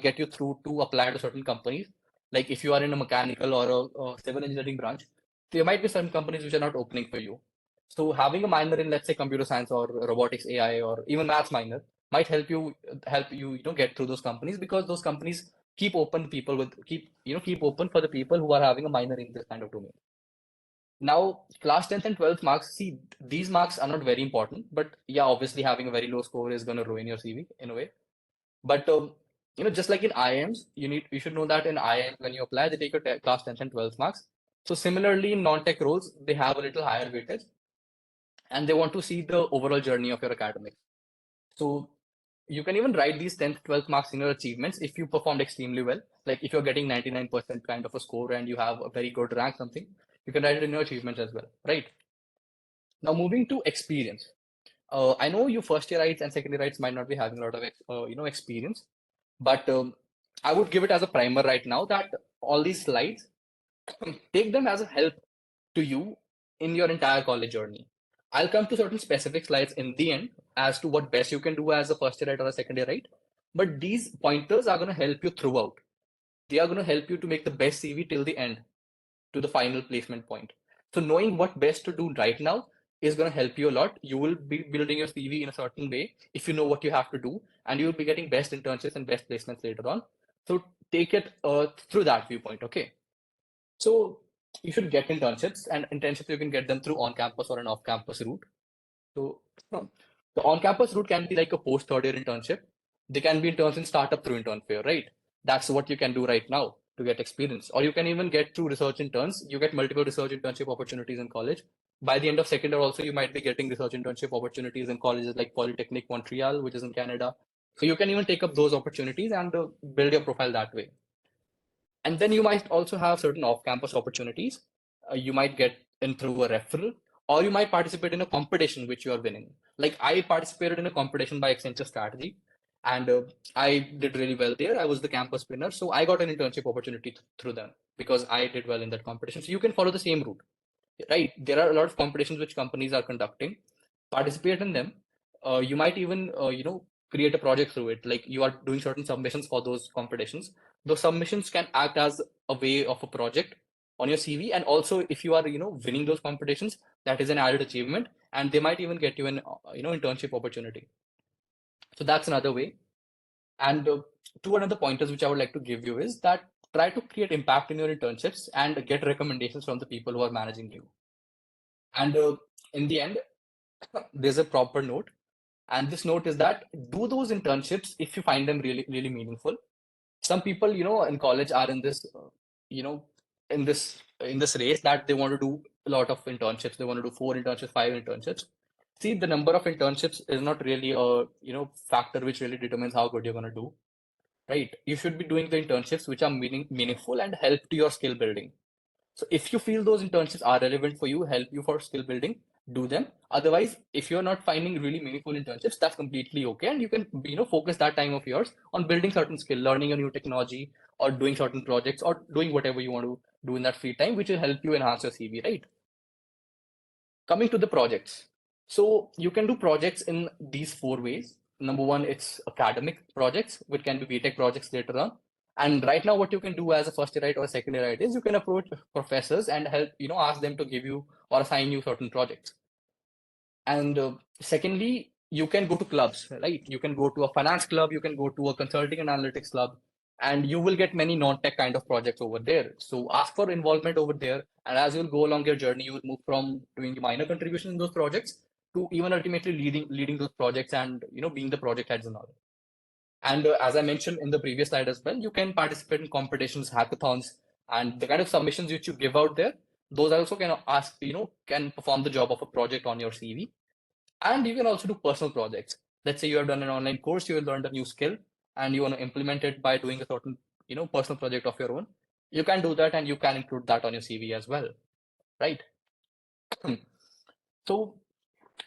Speaker 4: get you through to apply to certain companies. Like if you are in a mechanical or a civil engineering branch, there might be some companies which are not opening for you. So having a minor in, let's say, computer science or robotics, AI, or even maths minor might help you get through those companies, because those companies keep open for the people who are having a minor in this kind of domain. Now, class 10th and 12th marks, see, these marks are not very important, but yeah, obviously having a very low score is going to ruin your CV in a way. But just like in IIMs, you should know that in IIMs when you apply, they take your class 10th and 12th marks. So similarly, in non-tech roles, they have a little higher weightage, and they want to see the overall journey of your academics. So you can even write these 10th, 12th marks in your achievements if you performed extremely well. Like if you're getting 99% kind of a score and you have a very good rank, something, you can write it in your achievements as well, right? Now moving to experience. I know you first year writes and second year writes might not be having a lot of experience, but I would give it as a primer right now that all these slides, take them as a help to you in your entire college journey. I'll come to certain specific slides in the end as to what best you can do as a first year write or a second year write, but these pointers are going to help you throughout. They are going to help you to make the best CV till the end, to the final placement point. So knowing what best to do right now is going to help you a lot. You will be building your CV in a certain way if you know what you have to do, and you will be getting best internships and best placements later on. So take it through that viewpoint. Okay. So you should get internships, and internships you can get them through on-campus or an off-campus route. So no, the on-campus route can be like a post-third year internship. They can be interns in startup through Internfair, right? That's what you can do right now to get experience. Or you can even get through research interns. You get multiple research internship opportunities in college. By the end of second year also, you might be getting research internship opportunities in colleges like Polytechnic Montreal, which is in Canada. So you can even take up those opportunities and build your profile that way. And then you might also have certain off-campus opportunities. You might get in through a referral, or you might participate in a competition which you are winning. Like I participated in a competition by Accenture Strategy, and I did really well there. I was the campus winner, so I got an internship opportunity through them because I did well in that competition. So you can follow the same route, right? There are a lot of competitions which companies are conducting. Participate in them. You might even create a project through it. Like you are doing certain submissions for those competitions. Those submissions can act as a way of a project on your CV, and also if you are winning those competitions, that is an added achievement, and they might even get you an internship opportunity. So that's another way. And two another pointers which I would like to give you is that try to create impact in your internships and get recommendations from the people who are managing you. And in the end, there's a proper note. And this note is that do those internships if you find them really, really meaningful. Some people, in college are in this, you know, in this race that they want to do a lot of internships. They want to do 4 internships, 5 internships. See, the number of internships is not really a, factor which really determines how good you're going to do, right? You should be doing the internships which are meaningful and help to your skill building. So if you feel those internships are relevant for you, help you for skill building, do them. Otherwise, if you're not finding really meaningful internships, that's completely okay. And you can, focus that time of yours on building certain skill, learning a new technology, or doing certain projects, or doing whatever you want to do in that free time, which will help you enhance your CV, right? Coming to the projects. So you can do projects in these 4 ways. Number one, it's academic projects, which can be BTech projects later on. And right now, what you can do as a first year right or a second year right is you can approach professors and help, ask them to give you or assign you certain projects. And secondly, you can go to clubs, right? You can go to a finance club, you can go to a consulting and analytics club, and you will get many non-tech kind of projects over there. So ask for involvement over there. And as you'll go along your journey, you will move from doing minor contributions in those projects to even ultimately leading those projects and being the project heads and all. And as I mentioned in the previous slide as well, you can participate in competitions, hackathons, and the kind of submissions which you give out there. Those also can can perform the job of a project on your CV. And you can also do personal projects. Let's say you have done an online course, you have learned a new skill, and you want to implement it by doing a certain, personal project of your own. You can do that, and you can include that on your CV as well, right? So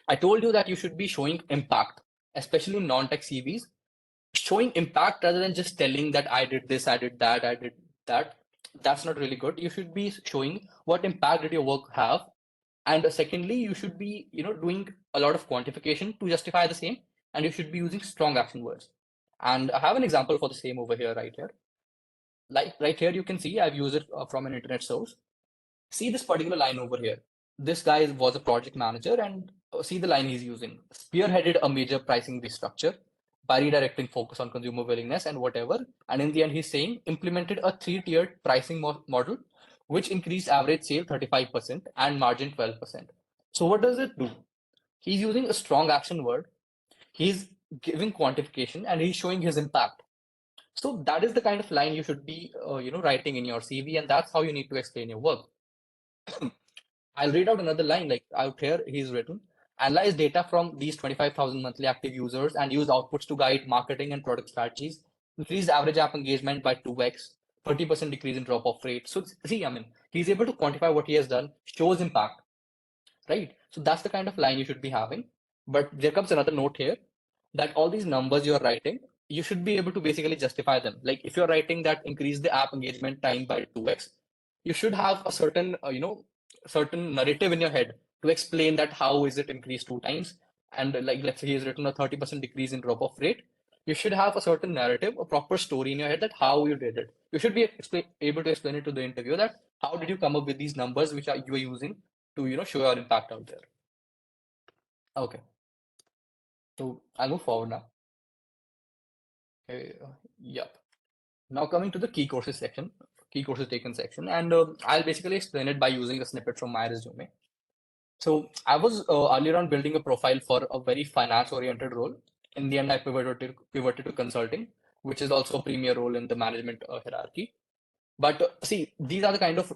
Speaker 4: I told you that you should be showing impact, especially in non-tech CVs. Showing impact rather than just telling that I did this, I did that, I did that. That's not really good. You should be showing what impact did your work have, and secondly, you should be doing a lot of quantification to justify the same, and you should be using strong action words. And I have an example for the same over here, right here. Like right here, you can see I've used it from an internet source. See this particular line over here. This guy was a project manager, and see the line he's using. Spearheaded a major pricing restructure by redirecting focus on consumer willingness and whatever. And in the end, he's saying implemented a three-tiered pricing model, which increased average sale 35% and margin 12%. So what does it do? He's using a strong action word. He's giving quantification and he's showing his impact. So that is the kind of line you should be, writing in your CV, and that's how you need to explain your work. I'll read out another line like out here. He's written, analyze data from these 25,000 monthly active users and use outputs to guide marketing and product strategies. Increase average app engagement by 2x, 30% decrease in drop off rate. So see, I mean, he's able to quantify what he has done, shows impact, right? So that's the kind of line you should be having. But there comes another note here that all these numbers you're writing, you should be able to basically justify them. Like if you're writing that increase the app engagement time by 2x, you should have a certain, certain narrative in your head to explain that how is it increased 2 times. And like, let's say he's written a 30% decrease in drop off rate. You should have a certain narrative, a proper story in your head that how you did it. You should be able to explain it to the interviewer that how did you come up with these numbers which are you are using to show your impact out there. Okay, so I'll move forward now. Okay, yep. Now coming to the key courses section. key courses taken section, and I'll basically explain it by using a snippet from my resume. So I was earlier on building a profile for a very finance-oriented role. In the end, I pivoted to consulting, which is also a premier role in the management hierarchy. But see, these are the kind of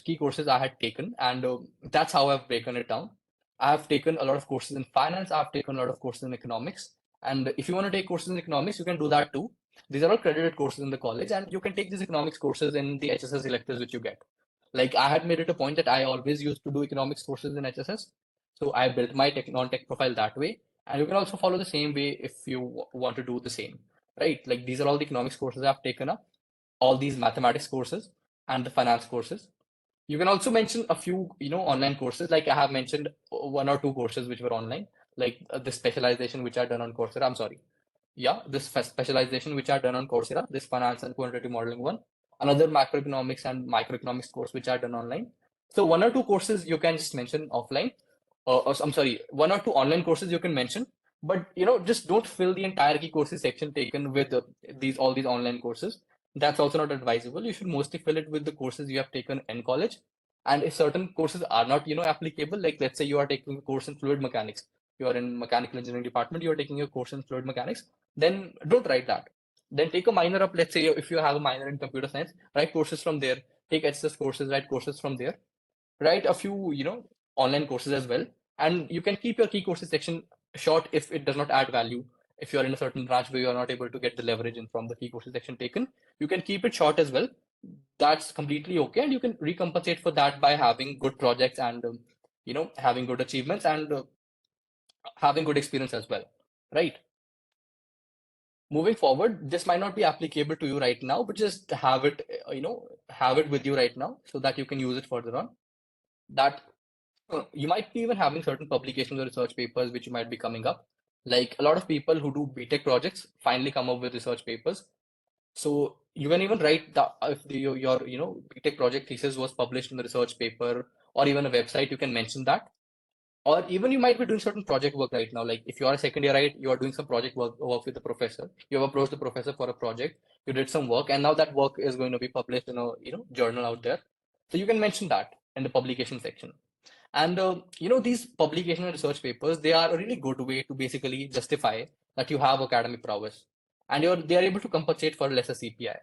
Speaker 4: key courses I had taken, and that's how I've broken it down. I have taken a lot of courses in finance. I've taken a lot of courses in economics. And if you want to take courses in economics, you can do that too. These are all credited courses in the college, and you can take these economics courses in the HSS electives which you get. Like I had made it a point that I always used to do economics courses in HSS. So I built my non-tech profile that way. And you can also follow the same way if you want to do the same, right? Like these are all the economics courses I've taken up, all these mathematics courses and the finance courses. You can also mention a few, online courses. Like I have mentioned one or two courses which were online, like the specialization which are done on Coursera. I'm sorry. Yeah, this specialization which are done on Coursera, this finance and quantitative modeling one, another macroeconomics and microeconomics course which are done online. So one or two courses you can just mention offline, or I'm sorry, one or two online courses you can mention, but just don't fill the entire key courses section taken with these all these online courses. That's also not advisable. You should mostly fill it with the courses you have taken in college. And if certain courses are not, applicable, like let's say you are taking a course in fluid mechanics, you are in mechanical engineering department, you are taking a course in fluid mechanics, then don't write that. Then take a minor up. Let's say if you have a minor in computer science, write courses from there. Take HSS courses, write courses from there. Write a few, online courses as well. And you can keep your key courses section short if it does not add value. If you're in a certain branch where you are not able to get the leverage in from the key courses section taken, you can keep it short as well. That's completely okay. And you can recompensate for that by having good projects and, having good achievements and having good experience as well. Right. Moving forward, this might not be applicable to you right now, but just have it, have it with you right now so that you can use it further on. That you might be even having certain publications or research papers which you might be coming up. Like a lot of people who do BTech projects finally come up with research papers. So you can even write that if your BTech project thesis was published in the research paper or even a website, you can mention that. Or even you might be doing certain project work right now. Like if you are a second year, right, you are doing some project work with the professor. You have approached the professor for a project. You did some work, and now that work is going to be published in a journal out there. So you can mention that in the publication section. And these publication and research papers, they are a really good way to basically justify that you have academic prowess, and they are able to compensate for lesser CPI.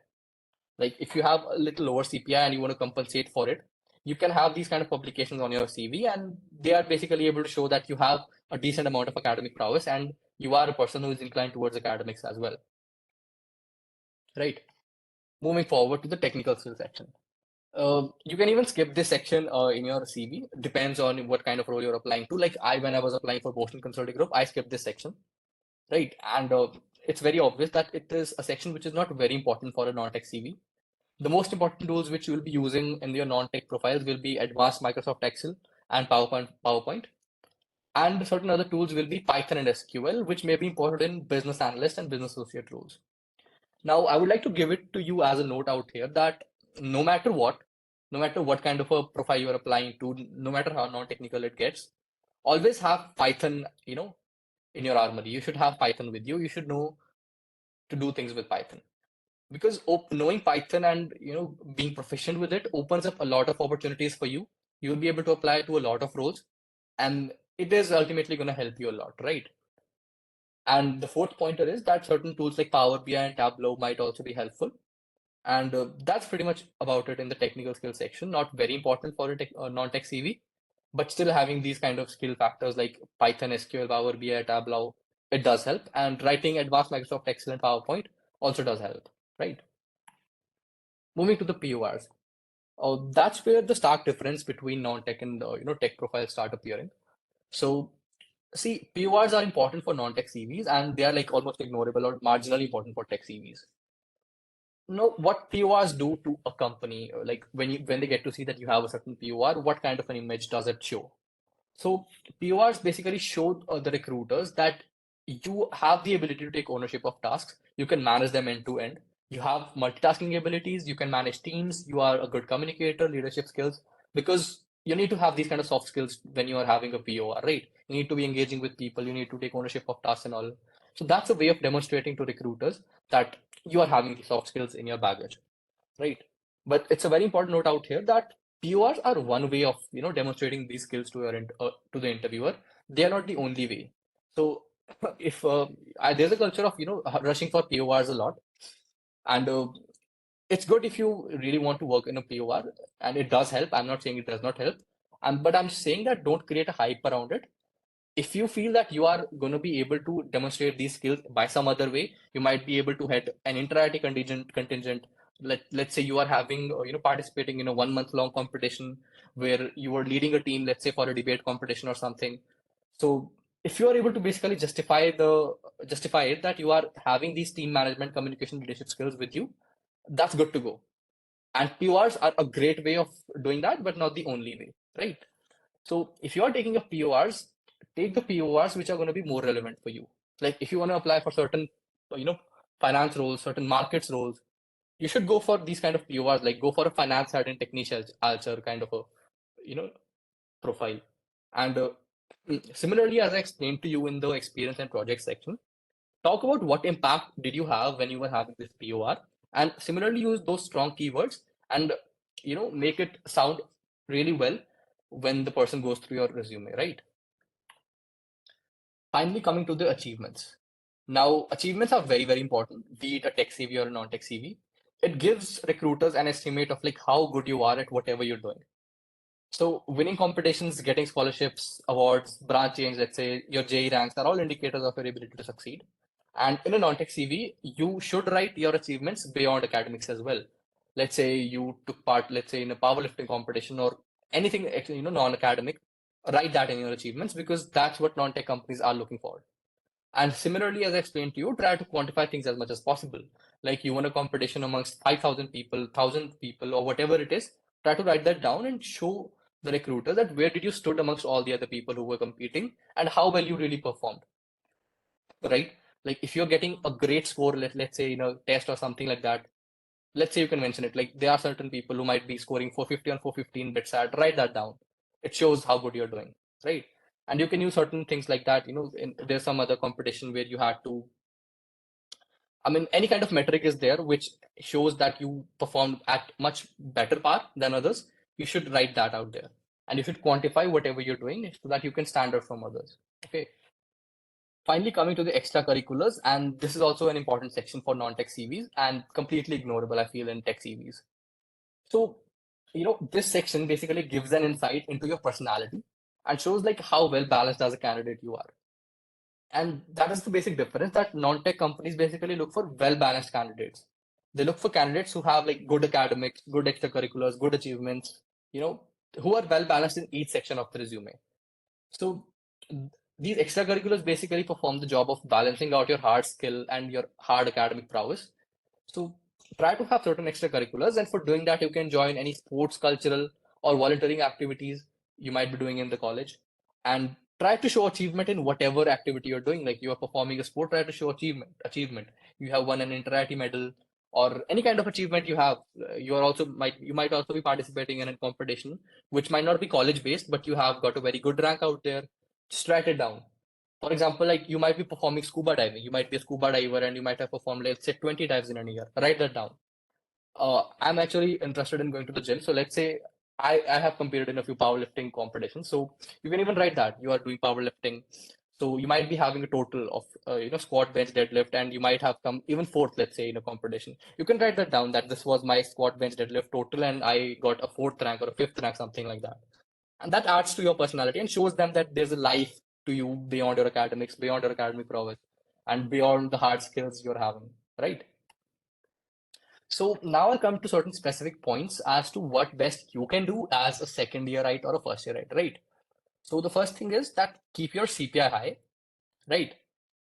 Speaker 4: Like if you have a little lower CPI and you want to compensate for it, you can have these kind of publications on your CV, and they are basically able to show that you have a decent amount of academic prowess and you are a person who is inclined towards academics as well. Right. Moving forward to the technical skills section. You can even skip this section in your CV. Depends on what kind of role you're applying to. Like when I was applying for Boston Consulting Group, I skipped this section, right? And it's very obvious that it is a section which is not very important for a non-tech CV. The most important tools which you will be using in your non-tech profiles will be advanced Microsoft Excel and PowerPoint. And certain other tools will be Python and SQL, which may be important in business analyst and business associate roles. Now, I would like to give it to you as a note out here that no matter what, no matter what kind of a profile you're applying to, no matter how non-technical it gets, always have Python, in your armory. You should have Python with you. You should know to do things with Python. Because knowing Python and being proficient with it opens up a lot of opportunities for you. You'll be able to apply to a lot of roles, and it is ultimately going to help you a lot, right? And the fourth pointer is that certain tools like Power BI and Tableau might also be helpful. And that's pretty much about it in the technical skill section. Not very important for a non-tech CV, but still having these kind of skill factors like Python, SQL, Power BI, Tableau, it does help. And writing advanced Microsoft Excel and PowerPoint also does help, right? Moving to the PORs. That's where the stark difference between non-tech and tech profiles start appearing. So see, PORs are important for non-tech CVs, and they are like almost ignorable or marginally important for tech CVs. No, what PORs do to a company, like when they get to see that you have a certain POR, what kind of an image does it show? So PORs basically show the recruiters that you have the ability to take ownership of tasks. You can manage them end to end. You have multitasking abilities. You can manage teams. You are a good communicator, leadership skills, because you need to have these kind of soft skills when you are having a POR, right? You need to be engaging with people. You need to take ownership of tasks and all. So that's a way of demonstrating to recruiters that you are having the soft skills in your baggage, right? But it's a very important note out here that PORs are one way of demonstrating these skills to to the interviewer. They are not the only way. So if there's a culture of rushing for PORs a lot, and it's good if you really want to work in a POR, and it does help. I'm not saying it does not help, but I'm saying that don't create a hype around it. If you feel that you are going to be able to demonstrate these skills by some other way, you might be able to head an inter-IT contingent. Let's say you are having, participating in a 1 month long competition where you are leading a team, let's say for a debate competition or something. So if you are able to basically justify it that you are having these team management, communication, leadership skills with you, that's good to go. And PORs are a great way of doing that, but not the only way, right? So if you are taking a PORs, take the PORs which are going to be more relevant for you. Like if you want to apply for certain, you know, finance roles, certain markets roles, you should go for these kind of PORs. Like go for a finance side and technician culture kind of a, you know, profile. And similarly, as I explained to you in the experience and project section, talk about what impact did you have when you were having this POR, and similarly use those strong keywords and make it sound really well when the person goes through your resume, right? Finally, coming to the achievements. Now, achievements are very, very important, be it a tech CV or a non-tech CV. It gives recruiters an estimate of like how good you are at whatever you're doing. So winning competitions, getting scholarships, awards, branch change, let's say your JE ranks are all indicators of your ability to succeed. And in a non-tech CV, you should write your achievements beyond academics as well. Let's say you took part, let's say in a powerlifting competition or anything, non-academic, write that in your achievements because that's what non-tech companies are looking for. And similarly, as I explained to you, try to quantify things as much as possible. Like you won a competition amongst 5,000 people, 1,000 people, or whatever it is, try to write that down and show the recruiter that where did you stood amongst all the other people who were competing and how well you really performed, right? Like if you're getting a great score, let's say in a test or something like that, let's say you can mention it. Like there are certain people who might be scoring 450 on 415 bits at, write that down. It shows how good you're doing, right? And you can use certain things like that. There's some other competition where you had to, I mean, any kind of metric is there which shows that you performed at much better par than others. You should write that out there. And you should quantify whatever you're doing so that you can stand out from others. Okay. Finally, coming to the extracurriculars, and this is also an important section for non-tech CVs and completely ignorable, I feel, in tech CVs. So, this section basically gives an insight into your personality and shows like how well balanced as a candidate you are. And that is the basic difference that non-tech companies basically look for well-balanced candidates. They look for candidates who have like good academics, good extracurriculars, good achievements, who are well-balanced in each section of the resume. So these extracurriculars basically perform the job of balancing out your hard skill and your hard academic prowess. So try to have certain extracurriculars, and for doing that, you can join any sports, cultural, or volunteering activities you might be doing in the college, and try to show achievement in whatever activity you're doing. Like you are performing a sport, try to show achievement. You have won an inter-IT medal or any kind of achievement you have. You might also be participating in a competition which might not be college based, but you have got a very good rank out there. Just write it down. For example, like you might be performing scuba diving. You might be a scuba diver and you might have performed, let's say, 20 dives in a year. Write that down. I'm actually interested in going to the gym. So let's say I have competed in a few powerlifting competitions. So you can even write that you are doing powerlifting. So you might be having a total of, squat, bench, deadlift, and you might have come even fourth, let's say, in a competition. You can write that down that this was my squat, bench, deadlift total, and I got a fourth rank or a fifth rank, something like that. And that adds to your personality and shows them that there's a life to you beyond your academics, beyond your academic prowess, and beyond the hard skills you're having, right? So now I'll come to certain specific points as to what best you can do as a second year right or a first year right? So the first thing is that keep your CPI high, right?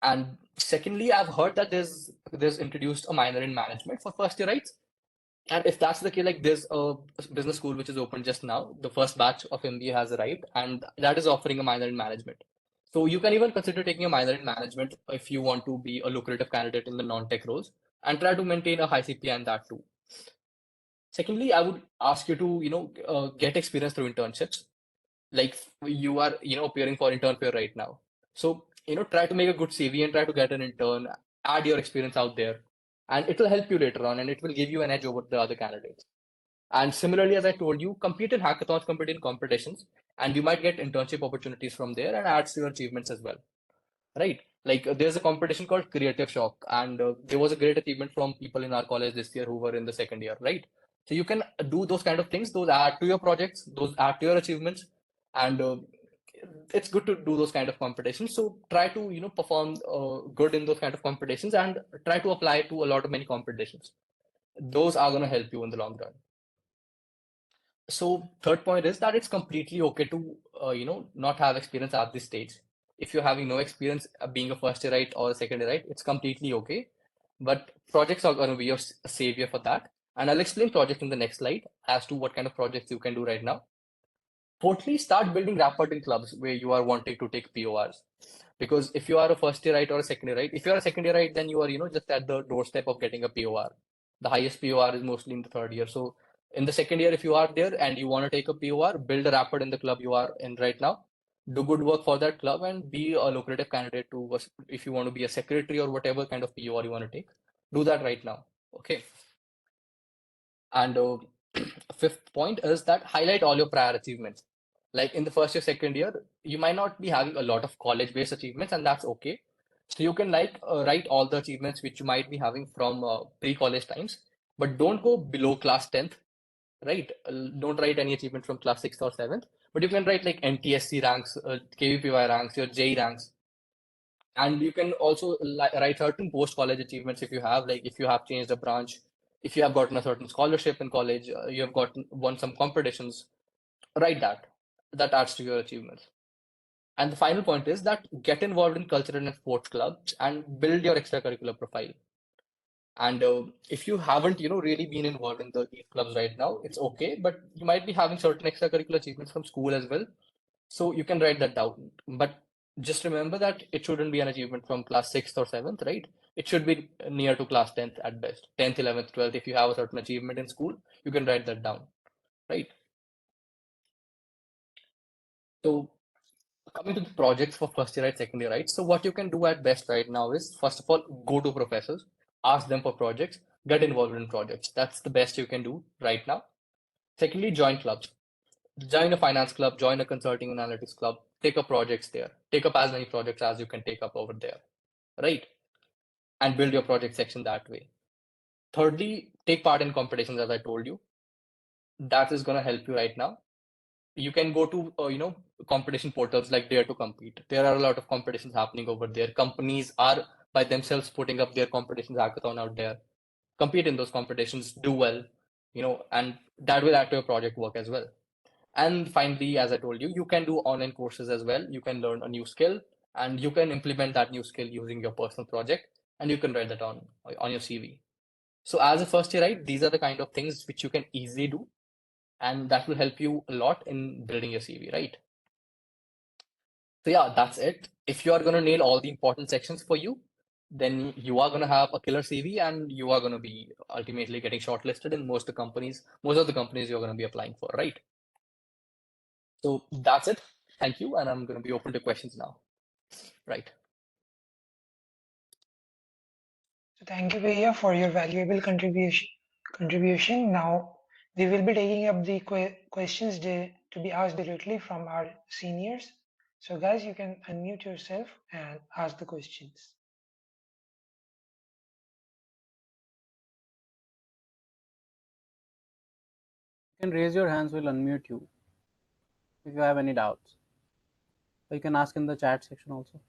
Speaker 4: And secondly, I've heard that there's introduced a minor in management for first year rights. And if that's the case, like there's a business school which is open just now. The first batch of MBA has arrived, and that is offering a minor in management. So you can even consider taking a minor in management if you want to be a lucrative candidate in the non-tech roles, and try to maintain a high CPI in that too. Secondly, I would ask you to get experience through internships. Like you are appearing for Internfair right now. So try to make a good CV and try to get an intern, add your experience out there, and it will help you later on, and it will give you an edge over the other candidates. And similarly, as I told you, compete in hackathons, compete in competitions, and you might get internship opportunities from there and adds to your achievements as well, right? Like there's a competition called Creative Shock, and there was a great achievement from people in our college this year who were in the second year, right? So you can do those kind of things, those add to your projects, those add to your achievements, and it's good to do those kind of competitions. So try to perform good in those kind of competitions and try to apply to a lot of many competitions. Those are going to help you in the long run. So third point is that it's completely okay to not have experience at this stage. If you're having no experience being a first year right or a second year right, it's completely okay. But projects are going to be your savior for that. And I'll explain projects in the next slide as to what kind of projects you can do right now. Fourthly, start building rapport in clubs where you are wanting to take PORs. Because if you are a first year right or a second year right, if you are a second year right, then you are, just at the doorstep of getting a POR. The highest POR is mostly in the third year. So in the second year, if you are there and you want to take a POR, build a rapport in the club you are in right now. Do good work for that club and be a lucrative candidate to, if you want to be a secretary or whatever kind of POR you want to take, do that right now. Okay. And fifth point is that highlight all your prior achievements. Like in the first year, second year, you might not be having a lot of college-based achievements, and that's okay. So you can write all the achievements which you might be having from pre-college times, but don't go below class 10th, right? Don't write any achievement from class 6th or 7th, but you can write like NTSC ranks, KVPY ranks, your JE ranks, and you can also write certain post-college achievements if you have, like if you have changed a branch, if you have gotten a certain scholarship in college, you have gotten won some competitions, write that. That adds to your achievements. And the final point is that get involved in cultural and sports clubs and build your extracurricular profile. And if you haven't, really been involved in the these clubs right now, it's okay, but you might be having certain extracurricular achievements from school as well. So you can write that down. But just remember that it shouldn't be an achievement from class 6th or 7th, right? It should be near to class 10th at best. 10th, 11th, 12th. If you have a certain achievement in school, you can write that down, right? So coming to the projects for first year, right, second year, right? So what you can do at best right now is, first of all, go to professors, ask them for projects, get involved in projects. That's the best you can do right now. Secondly, join clubs. Join a finance club, join a consulting analytics club, take up projects there. Take up as many projects as you can take up over there, right? And build your project section that way. Thirdly, take part in competitions, as I told you. That is going to help you right now. You can go to, competition portals like Dare to Compete. There are a lot of competitions happening over there. Companies are by themselves putting up their competitions hackathon out there. Compete in those competitions, do well, and that will add to your project work as well. And finally, as I told you, you can do online courses as well. You can learn a new skill and you can implement that new skill using your personal project, and you can write that on your CV. So as a first year, right, these are the kind of things which you can easily do, and that will help you a lot in building your CV, right? So yeah, that's it. If you are going to nail all the important sections for you, then you are going to have a killer CV and you are going to be ultimately getting shortlisted in most of the companies you're going to be applying for, right? So that's it. Thank you. And I'm going to be open to questions now. Right.
Speaker 2: So thank you, Bhaiya, for your valuable contribution. Now we will be taking up the questions to be asked directly from our seniors. So guys, you can unmute yourself and ask the questions.
Speaker 1: You can raise your hands, we'll unmute you if you have any doubts. Or you can ask in the chat section also.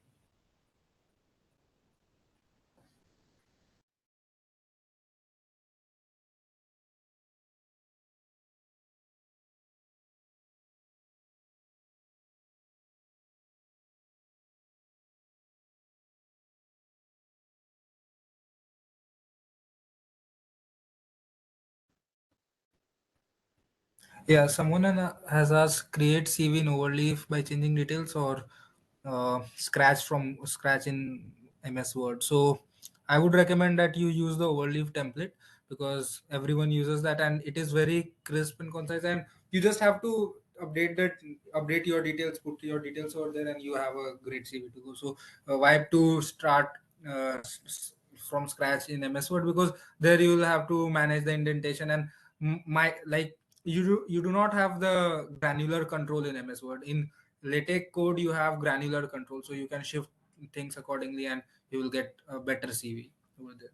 Speaker 3: Yeah, someone has asked create CV in overleaf by changing details or scratch from scratch in MS Word. So I would recommend that you use the overleaf template because everyone uses that and it is very crisp and concise, and you just have to update your details, put your details over there, and you have a great CV to go. So why to start from scratch in MS Word, because there you will have to manage the indentation and my like you do not have the granular control in MS Word. In LaTeX code, you have granular control, so you can shift things accordingly, and you will get a better CV over there.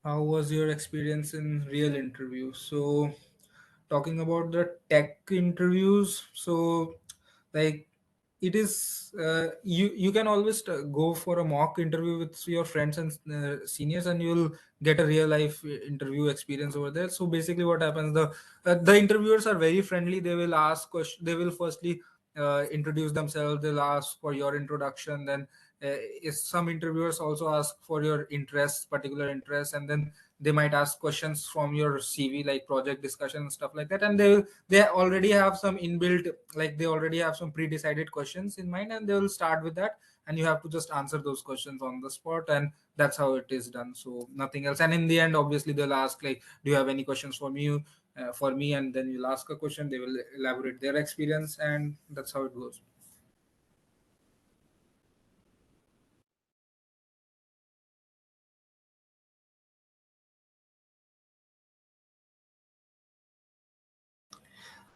Speaker 3: How was your experience in real interviews? So, talking about the tech interviews, so like it is you can always go for a mock interview with your friends and seniors, and you'll get a real life interview experience over there. So basically what happens, the interviewers are very friendly. They will ask question, they will firstly introduce themselves, they'll ask for your introduction, then if some interviewers also ask for your interests, particular interests, and then they might ask questions from your CV, like project discussion and stuff like that, and they already have some inbuilt, like they already have some pre-decided questions in mind, and they will start with that, and you have to just answer those questions on the spot, and that's how it is done. So nothing else. And in the end, obviously, they'll ask like, do you have any questions for me, and then you'll ask a question, they will elaborate their experience, and that's how it goes.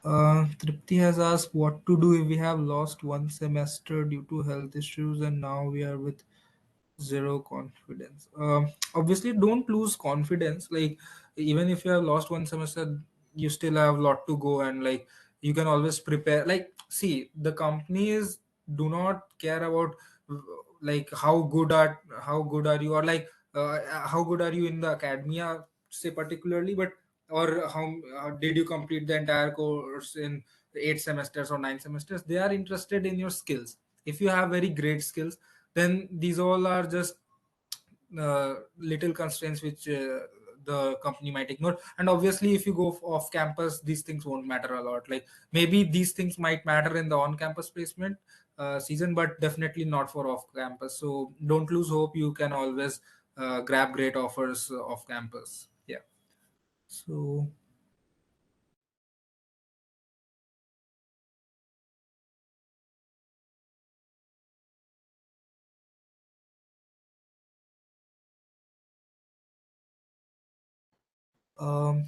Speaker 3: Tripti has asked what to do if we have lost one semester due to health issues and now we are with zero confidence. Obviously, don't lose confidence. Like, even if you have lost one semester, you still have a lot to go, and like you can always prepare. Like, see, the companies do not care about like how good are you, or like how good are you in the academia, say particularly, but or how did you complete the entire course in 8 semesters or 9 semesters. They are interested in your skills. If you have very great skills, then these all are just little constraints which the company might ignore. And obviously, if you go off campus, these things won't matter a lot. Like, maybe these things might matter in the on campus placement season, but definitely not for off campus. So don't lose hope. You can always grab great offers off campus. Yeah. So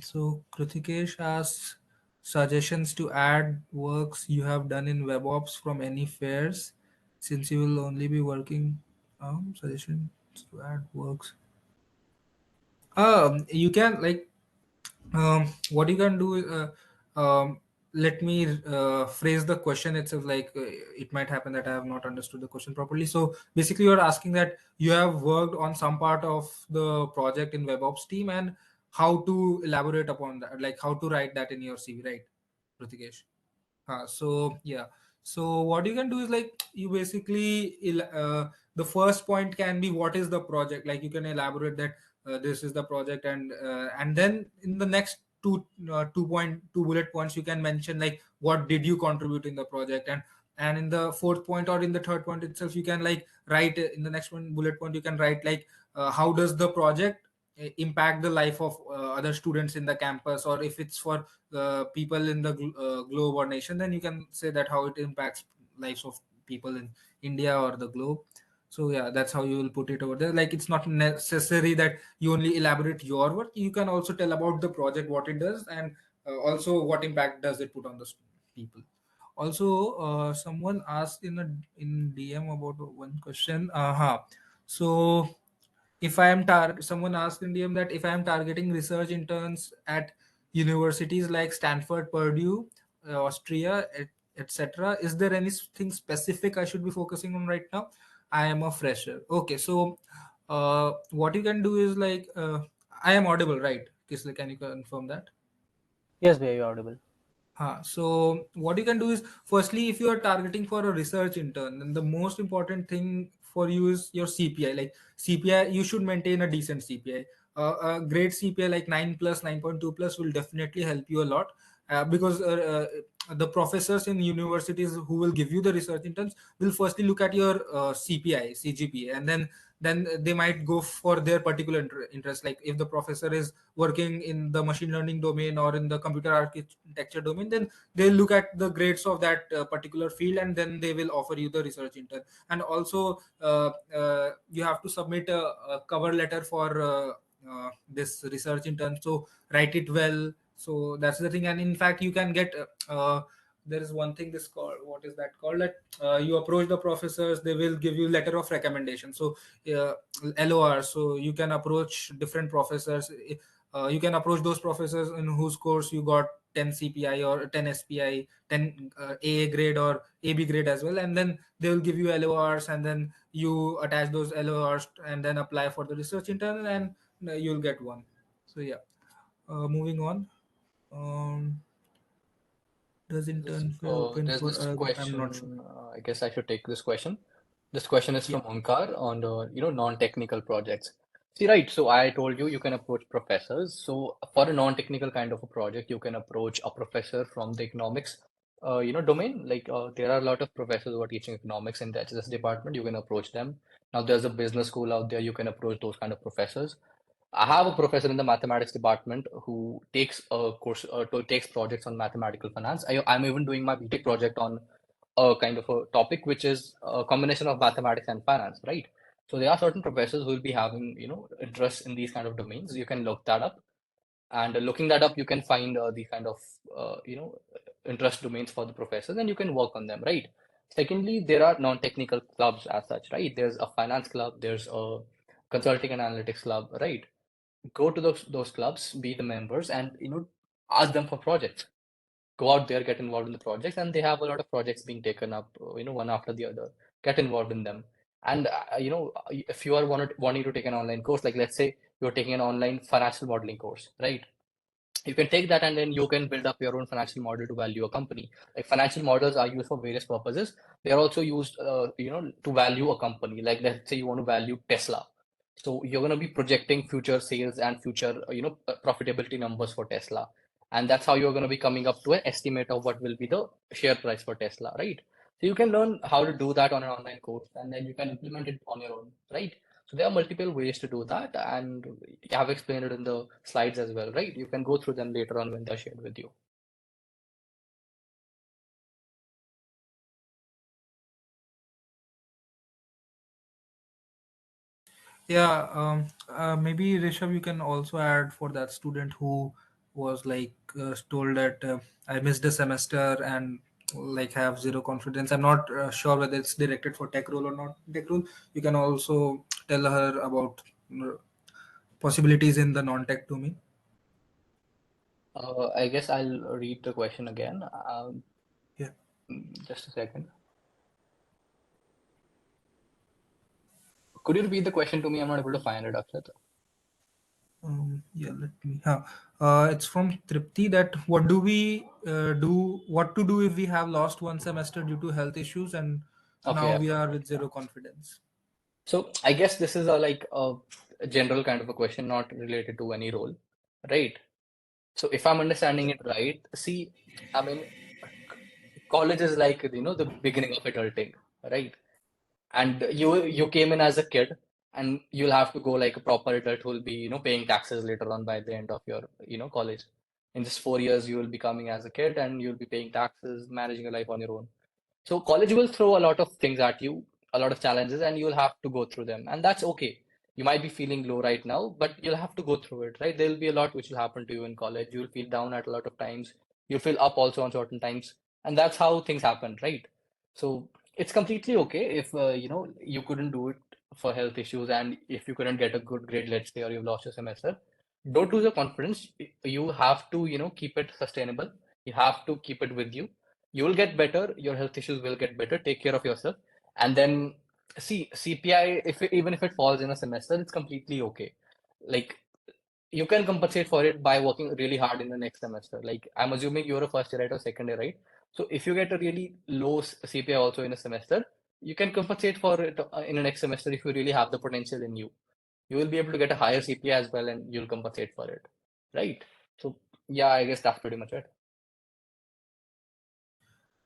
Speaker 3: so Kritikesh asks suggestions to add works you have done in WebOps from any fairs, since you will only be working. Suggestions to add works. You can like what you can do. Let me phrase the question itself. Like it might happen that I have not understood the question properly. So basically, you're asking that you have worked on some part of the project in WebOps team, and how to elaborate upon that, like how to write that in your CV, right, Pratikesh? So yeah, so what you can do is like you basically the first point can be what is the project. Like you can elaborate that this is the project, and then in the next two bullet points you can mention like what did you contribute in the project, and in the fourth point or in the third point itself you can like write in the next one bullet point you can write like how does the project impact the life of other students in the campus, or if it's for people in the globe or nation, then you can say that how it impacts lives of people in India or the globe. So yeah, that's how you will put it over there. Like it's not necessary that you only elaborate your work. You can also tell about the project, what it does, and also what impact does it put on the people. Also, someone asked in DM about one question. So if I am someone asked in DM that if I am targeting research interns at universities like Stanford, Purdue, Austria, etc., is there anything specific I should be focusing on right now? I am a fresher. Okay, so what you can do is like I am audible, right? Kisle, can you confirm that?
Speaker 1: Yes, we are audible.
Speaker 3: So what you can do is firstly, if you are targeting for a research intern, then the most important thing for you is your CPI. Like CPI, you should maintain a decent CPI. A great CPI like 9 plus, 9.2 plus will definitely help you a lot because the professors in universities who will give you the research interns will firstly look at your CPI, CGPA, and then they might go for their particular interest. Like if the professor is working in the machine learning domain or in the computer architecture domain, then they look at the grades of that particular field, and then they will offer you the research intern. And also you have to submit a cover letter for this research intern, so write it well. So that's the thing. And in fact, you can get there is one thing, this called, what is that called, that you approach the professors, they will give you letter of recommendation. So uh, LOR, so you can approach different professors. You can approach those professors in whose course you got 10 CPI or 10 SPI, 10 AA grade or AB grade as well, and then they will give you LORs, and then you attach those LORs and then apply for the research intern, and you'll get one. So yeah, moving on. Um, does Internfair open
Speaker 4: There's
Speaker 3: for
Speaker 4: this
Speaker 3: I'm not sure.
Speaker 4: question. I guess I should take this question. This question is
Speaker 3: Yeah.
Speaker 4: from Onkar on the non-technical projects. See, right. So I told you you can approach professors. So for a non-technical kind of a project, you can approach a professor from the economics, domain. Like there are a lot of professors who are teaching economics in the HSS department. You can approach them. Now there's a business school out there. You can approach those kind of professors. I have a professor in the mathematics department who takes a course, takes projects on mathematical finance. I'm even doing my BTech project on a kind of a topic which is a combination of mathematics and finance, right? So there are certain professors who will be having, interest in these kind of domains. You can look that up, and looking that up, you can find the kind of, interest domains for the professors, and you can work on them, right? Secondly, there are non-technical clubs as such, right? There's a finance club, there's a consulting and analytics club, right? Go to those clubs, be the members, and ask them for projects. Go out there, get involved in the projects, and they have a lot of projects being taken up, one after the other. Get involved in them, and if you are wanting to take an online course, like let's say you're taking an online financial modeling course, right? You can take that and then you can build up your own financial model to value a company. Like financial models are used for various purposes. They are also used, to value a company. Like let's say you want to value Tesla. So you're going to be projecting future sales and future, profitability numbers for Tesla. And that's how you're going to be coming up to an estimate of what will be the share price for Tesla, right? So you can learn how to do that on an online course and then you can implement it on your own, right? So there are multiple ways to do that, and I have explained it in the slides as well, right? You can go through them later on when they're shared with you.
Speaker 3: Yeah, maybe Rishabh, you can also add for that student who was like told that I missed a semester and like have zero confidence. I'm not sure whether it's directed for tech role or not tech role. You can also tell her about possibilities in the non-tech domain.
Speaker 4: I guess I'll read the question again.
Speaker 3: Yeah.
Speaker 4: Just a second. Could you repeat the question to me? I'm not able to find it, Akshat.
Speaker 3: Yeah, let me. It's from Tripti that what do we do? What to do if we have lost one semester due to health issues and
Speaker 4: Okay,
Speaker 3: now
Speaker 4: yeah.
Speaker 3: we are with zero confidence?
Speaker 4: So I guess this is a general kind of a question, not related to any role, right? So if I'm understanding it right, see, I mean, college is like, the beginning of adulting, right? And you came in as a kid and you'll have to go like a proper adult who will be paying taxes later on by the end of your college. In just 4 years you will be coming as a kid and you'll be paying taxes, managing your life on your own. So college will throw a lot of things at you, a lot of challenges, and you'll have to go through them. And that's okay. You might be feeling low right now, but you'll have to go through it, right? There'll be a lot which will happen to you in college. You'll feel down at a lot of times. You'll feel up also on certain times. And that's how things happen, right? So it's completely okay if you couldn't do it for health issues and if you couldn't get a good grade, let's say, or you've lost your semester. Don't lose your confidence. You have to, keep it sustainable. You have to keep it with you. You will get better, your health issues will get better, take care of yourself, and then see CPI, even if it falls in a semester, it's completely okay. Like you can compensate for it by working really hard in the next semester. Like I'm assuming you're a first year, right, or second year, right? So if you get a really low CPI also in a semester, you can compensate for it in the next semester if you really have the potential in you. You will be able to get a higher CPI as well, and you'll compensate for it, right? So yeah, I guess that's pretty much it.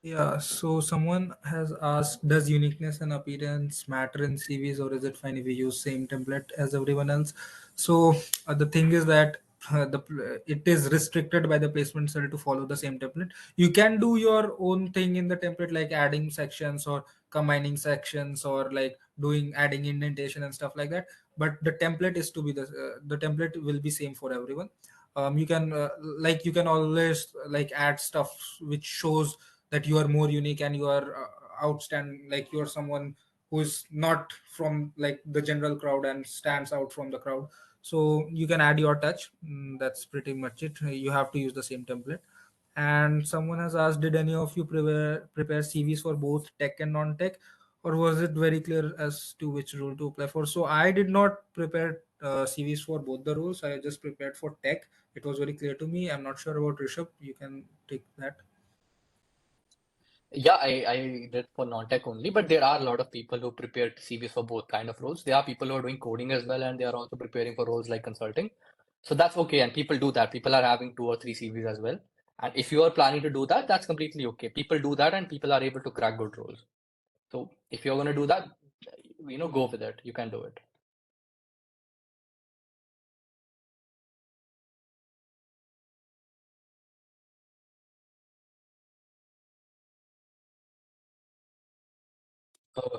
Speaker 3: Yeah, so someone has asked, does uniqueness and appearance matter in CVs, or is it fine if we use same template as everyone else? So the thing is that it is restricted by the placement cell to follow the same template. You can do your own thing in the template, like adding sections or combining sections or like doing adding indentation and stuff like that. But the template is to be the template will be same for everyone. You can like you can always like add stuff which shows that you are more unique and you are outstanding, like you are someone who is not from like the general crowd and stands out from the crowd. So you can add your touch. That's pretty much it. You have to use the same template. And someone has asked, did any of you prepare CVs for both tech and non-tech, or was it very clear as to which role to apply for? So I did not prepare CVs for both the roles. I just prepared for tech. It was very clear to me. I'm not sure about Rishabh. You can take that.
Speaker 4: Yeah, I did for non-tech only, but there are a lot of people who prepare CVs for both kind of roles. There are people who are doing coding as well, and they are also preparing for roles like consulting. So that's okay, and people do that. People are having two or three CVs as well. And if you are planning to do that, that's completely okay. People do that, and people are able to crack good roles. So if you're going to do that, go with it. You can do it.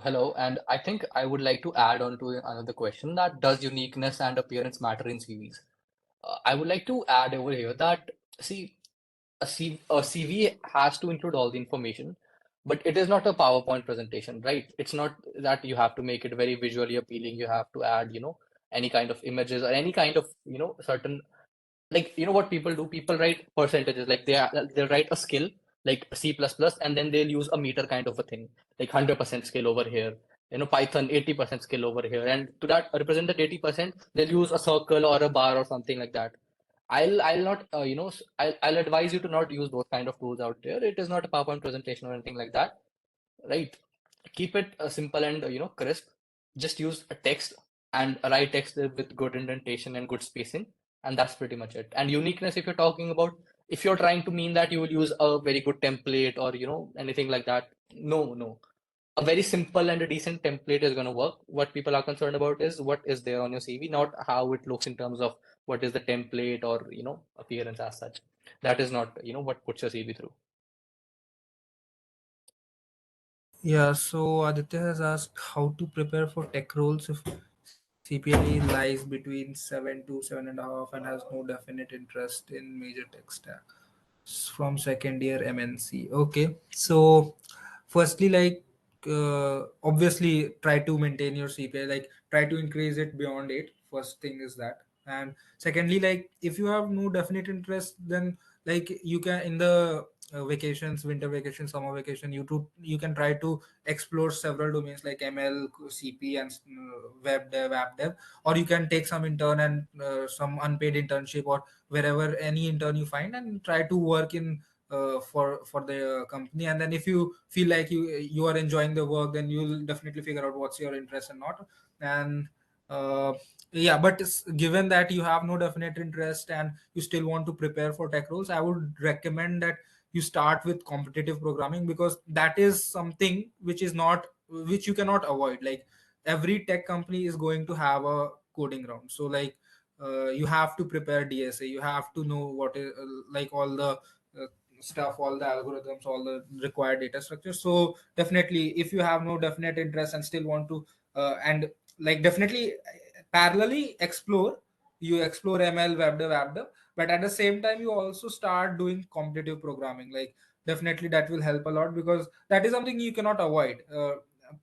Speaker 4: Hello, and I think I would like to add on to another question that does uniqueness and appearance matter in CVs? I would like to add over here that see, a CV has to include all the information, but it is not a PowerPoint presentation, right? It's not that you have to make it very visually appealing. You have to add, any kind of images or any kind of, certain like what people do, people write percentages, like they'll write a skill like C++, and then they'll use a meter kind of a thing, like 100% skill over here, Python 80% skill over here, and to that represent that 80% they'll use a circle or a bar or something like that. I'll not I'll advise you to not use those kind of tools out there. It is not a PowerPoint presentation or anything like that, right? Keep it simple and crisp. Just use a text and write text with good indentation and good spacing, and that's pretty much it. And uniqueness, if you're talking about, if you're trying to mean that you will use a very good template or anything like that, no, no. A very simple and a decent template is going to work. What people are concerned about is what is there on your CV, not how it looks in terms of what is the template or appearance as such. That is not what puts your CV through.
Speaker 3: Yeah, so Aditya has asked how to prepare for tech roles if CPA lies between 7 to 7.5 and has no definite interest in major tech stack from second year MNC. Okay, so firstly, like obviously, try to maintain your CPA. Like try to increase it beyond 8. First thing is that, and secondly, like if you have no definite interest, then like you can in the vacations, winter vacation, summer vacation, you can try to explore several domains like ML, CP, and web dev, app dev, or you can take some intern and some unpaid internship or wherever any intern you find and try to work in for the company. And then if you feel like you are enjoying the work, then you'll definitely figure out what's your interest and not. And uh, yeah, but given that you have no definite interest and you still want to prepare for tech roles, I would recommend that you start with competitive programming, because that is something which you cannot avoid. Like every tech company is going to have a coding round. So like you have to prepare DSA, you have to know what is like all the uh, stuff, all the algorithms, all the required data structures. So definitely, if you have no definite interest and still want to and like definitely parallelly explore, you explore ML, web dev, app dev, but at the same time you also start doing competitive programming. Like definitely that will help a lot, because that is something you cannot avoid.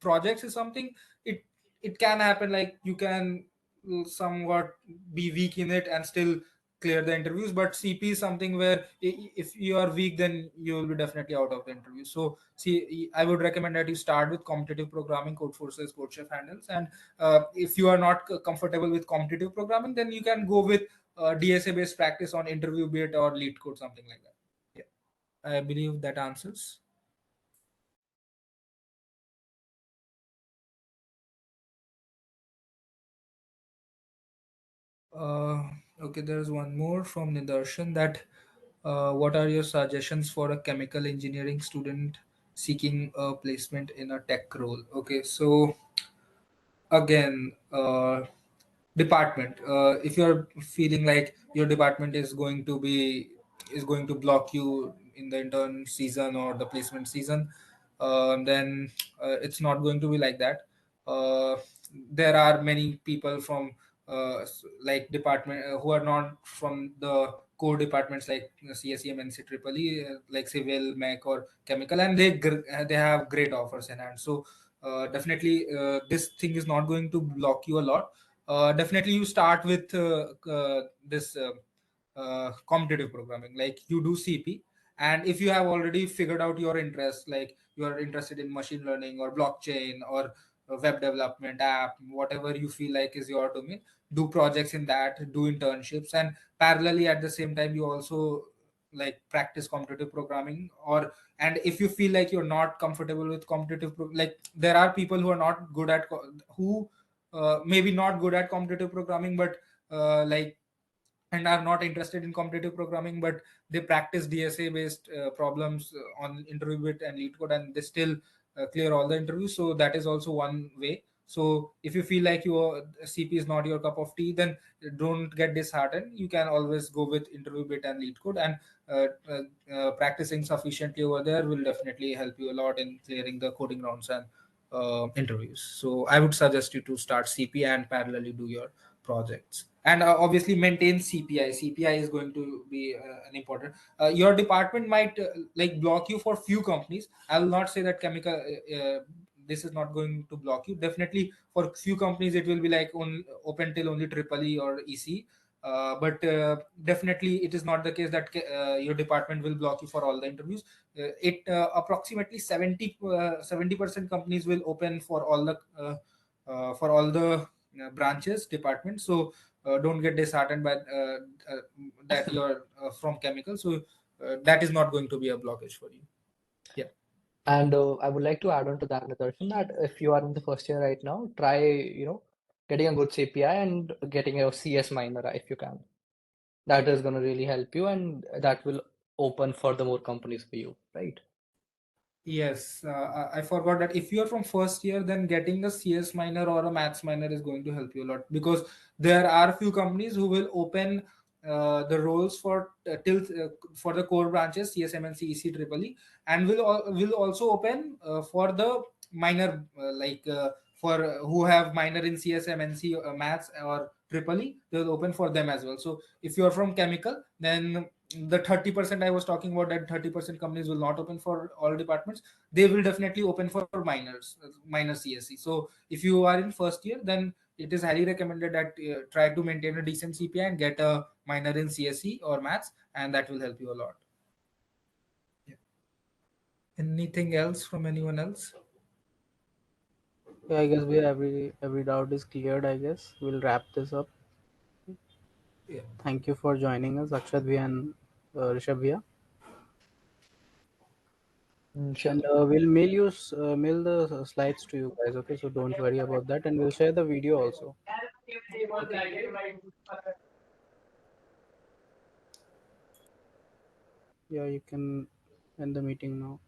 Speaker 3: Projects is something, it it can happen, like you can somewhat be weak in it and still clear the interviews. But CP is something where if you are weak, then you will be definitely out of the interview. So see, I would recommend that you start with competitive programming, code forces, code chef handles. And if you are not comfortable with competitive programming, then you can go with DSA based practice on interview bit or lead code, something like that. Yeah, I believe that answers. Okay, there's one more from Nidarshan that what are your suggestions for a chemical engineering student seeking a placement in a tech role? Okay, so again, department. If you're feeling like your department is going to block you in the intern season or the placement season, then it's not going to be like that. uh, there are many people from like department who are not from the core departments like CSEM and CEEE, like civil, mech, or chemical, and they have great offers in hand. So definitely this thing is not going to block you a lot. Definitely you start with this competitive programming, like you do CP, and if you have already figured out your interest, like you are interested in machine learning or blockchain or web development, app, whatever you feel like is your domain, do projects in that, do internships, and parallelly at the same time you also like practice competitive programming. Or and if you feel like you're not comfortable with like there are people who are not good at who maybe not good at competitive programming, but like and are not interested in competitive programming, but they practice DSA based problems on interview bit and lead code, and they still clear all the interviews. So that is also one way. So if you feel like your CP is not your cup of tea, then don't get disheartened. You can always go with interview bit and lead code, and practicing sufficiently over there will definitely help you a lot in clearing the coding rounds and interviews. So I would suggest you to start CP and parallelly do your projects, and obviously maintain CPI. CPI is going to be an important. Your department might like block you for few companies. I will not say that chemical this is not going to block you. Definitely for few companies it will be like open till only triple E or EC. But definitely it is not the case that your department will block you for all the interviews. It approximately 70% companies will open for all the branches departments. So don't get disheartened by that you're from chemical. So that is not going to be a blockage for you. Yeah.
Speaker 4: And I would like to add on to that, Nadarshan, that if you are in the first year right now, try, getting a good CPI and getting a CS minor if you can. That is going to really help you, and that will open further more companies for you, right?
Speaker 3: Yes, I forgot that if you're from first year, then getting a CS minor or a maths minor is going to help you a lot, because there are few companies who will open the roles for till for the core branches CSMNC, EC, Triple E, and will also open for the minor for who have minor in CSMNC, maths or Triple E, they'll open for them as well. So if you're from chemical, then the 30% I was talking about, that 30% companies will not open for all departments. They will definitely open for minors, minor CSE. So if you are in first year, then it is highly recommended that try to maintain a decent CPI and get a minor in CSE or maths, and that will help you a lot. Yeah. Anything else from anyone else?
Speaker 1: Yeah, I guess we every doubt is cleared. I guess we'll wrap this up.
Speaker 3: Yeah.
Speaker 1: Thank you for joining us, Akshat Bhaiya and Rishabh Bhaiya.
Speaker 4: Sure.
Speaker 1: And we'll mail the slides to you guys. Okay, so don't worry about that, and we'll share the video also. Okay. Yeah, you can end the meeting now.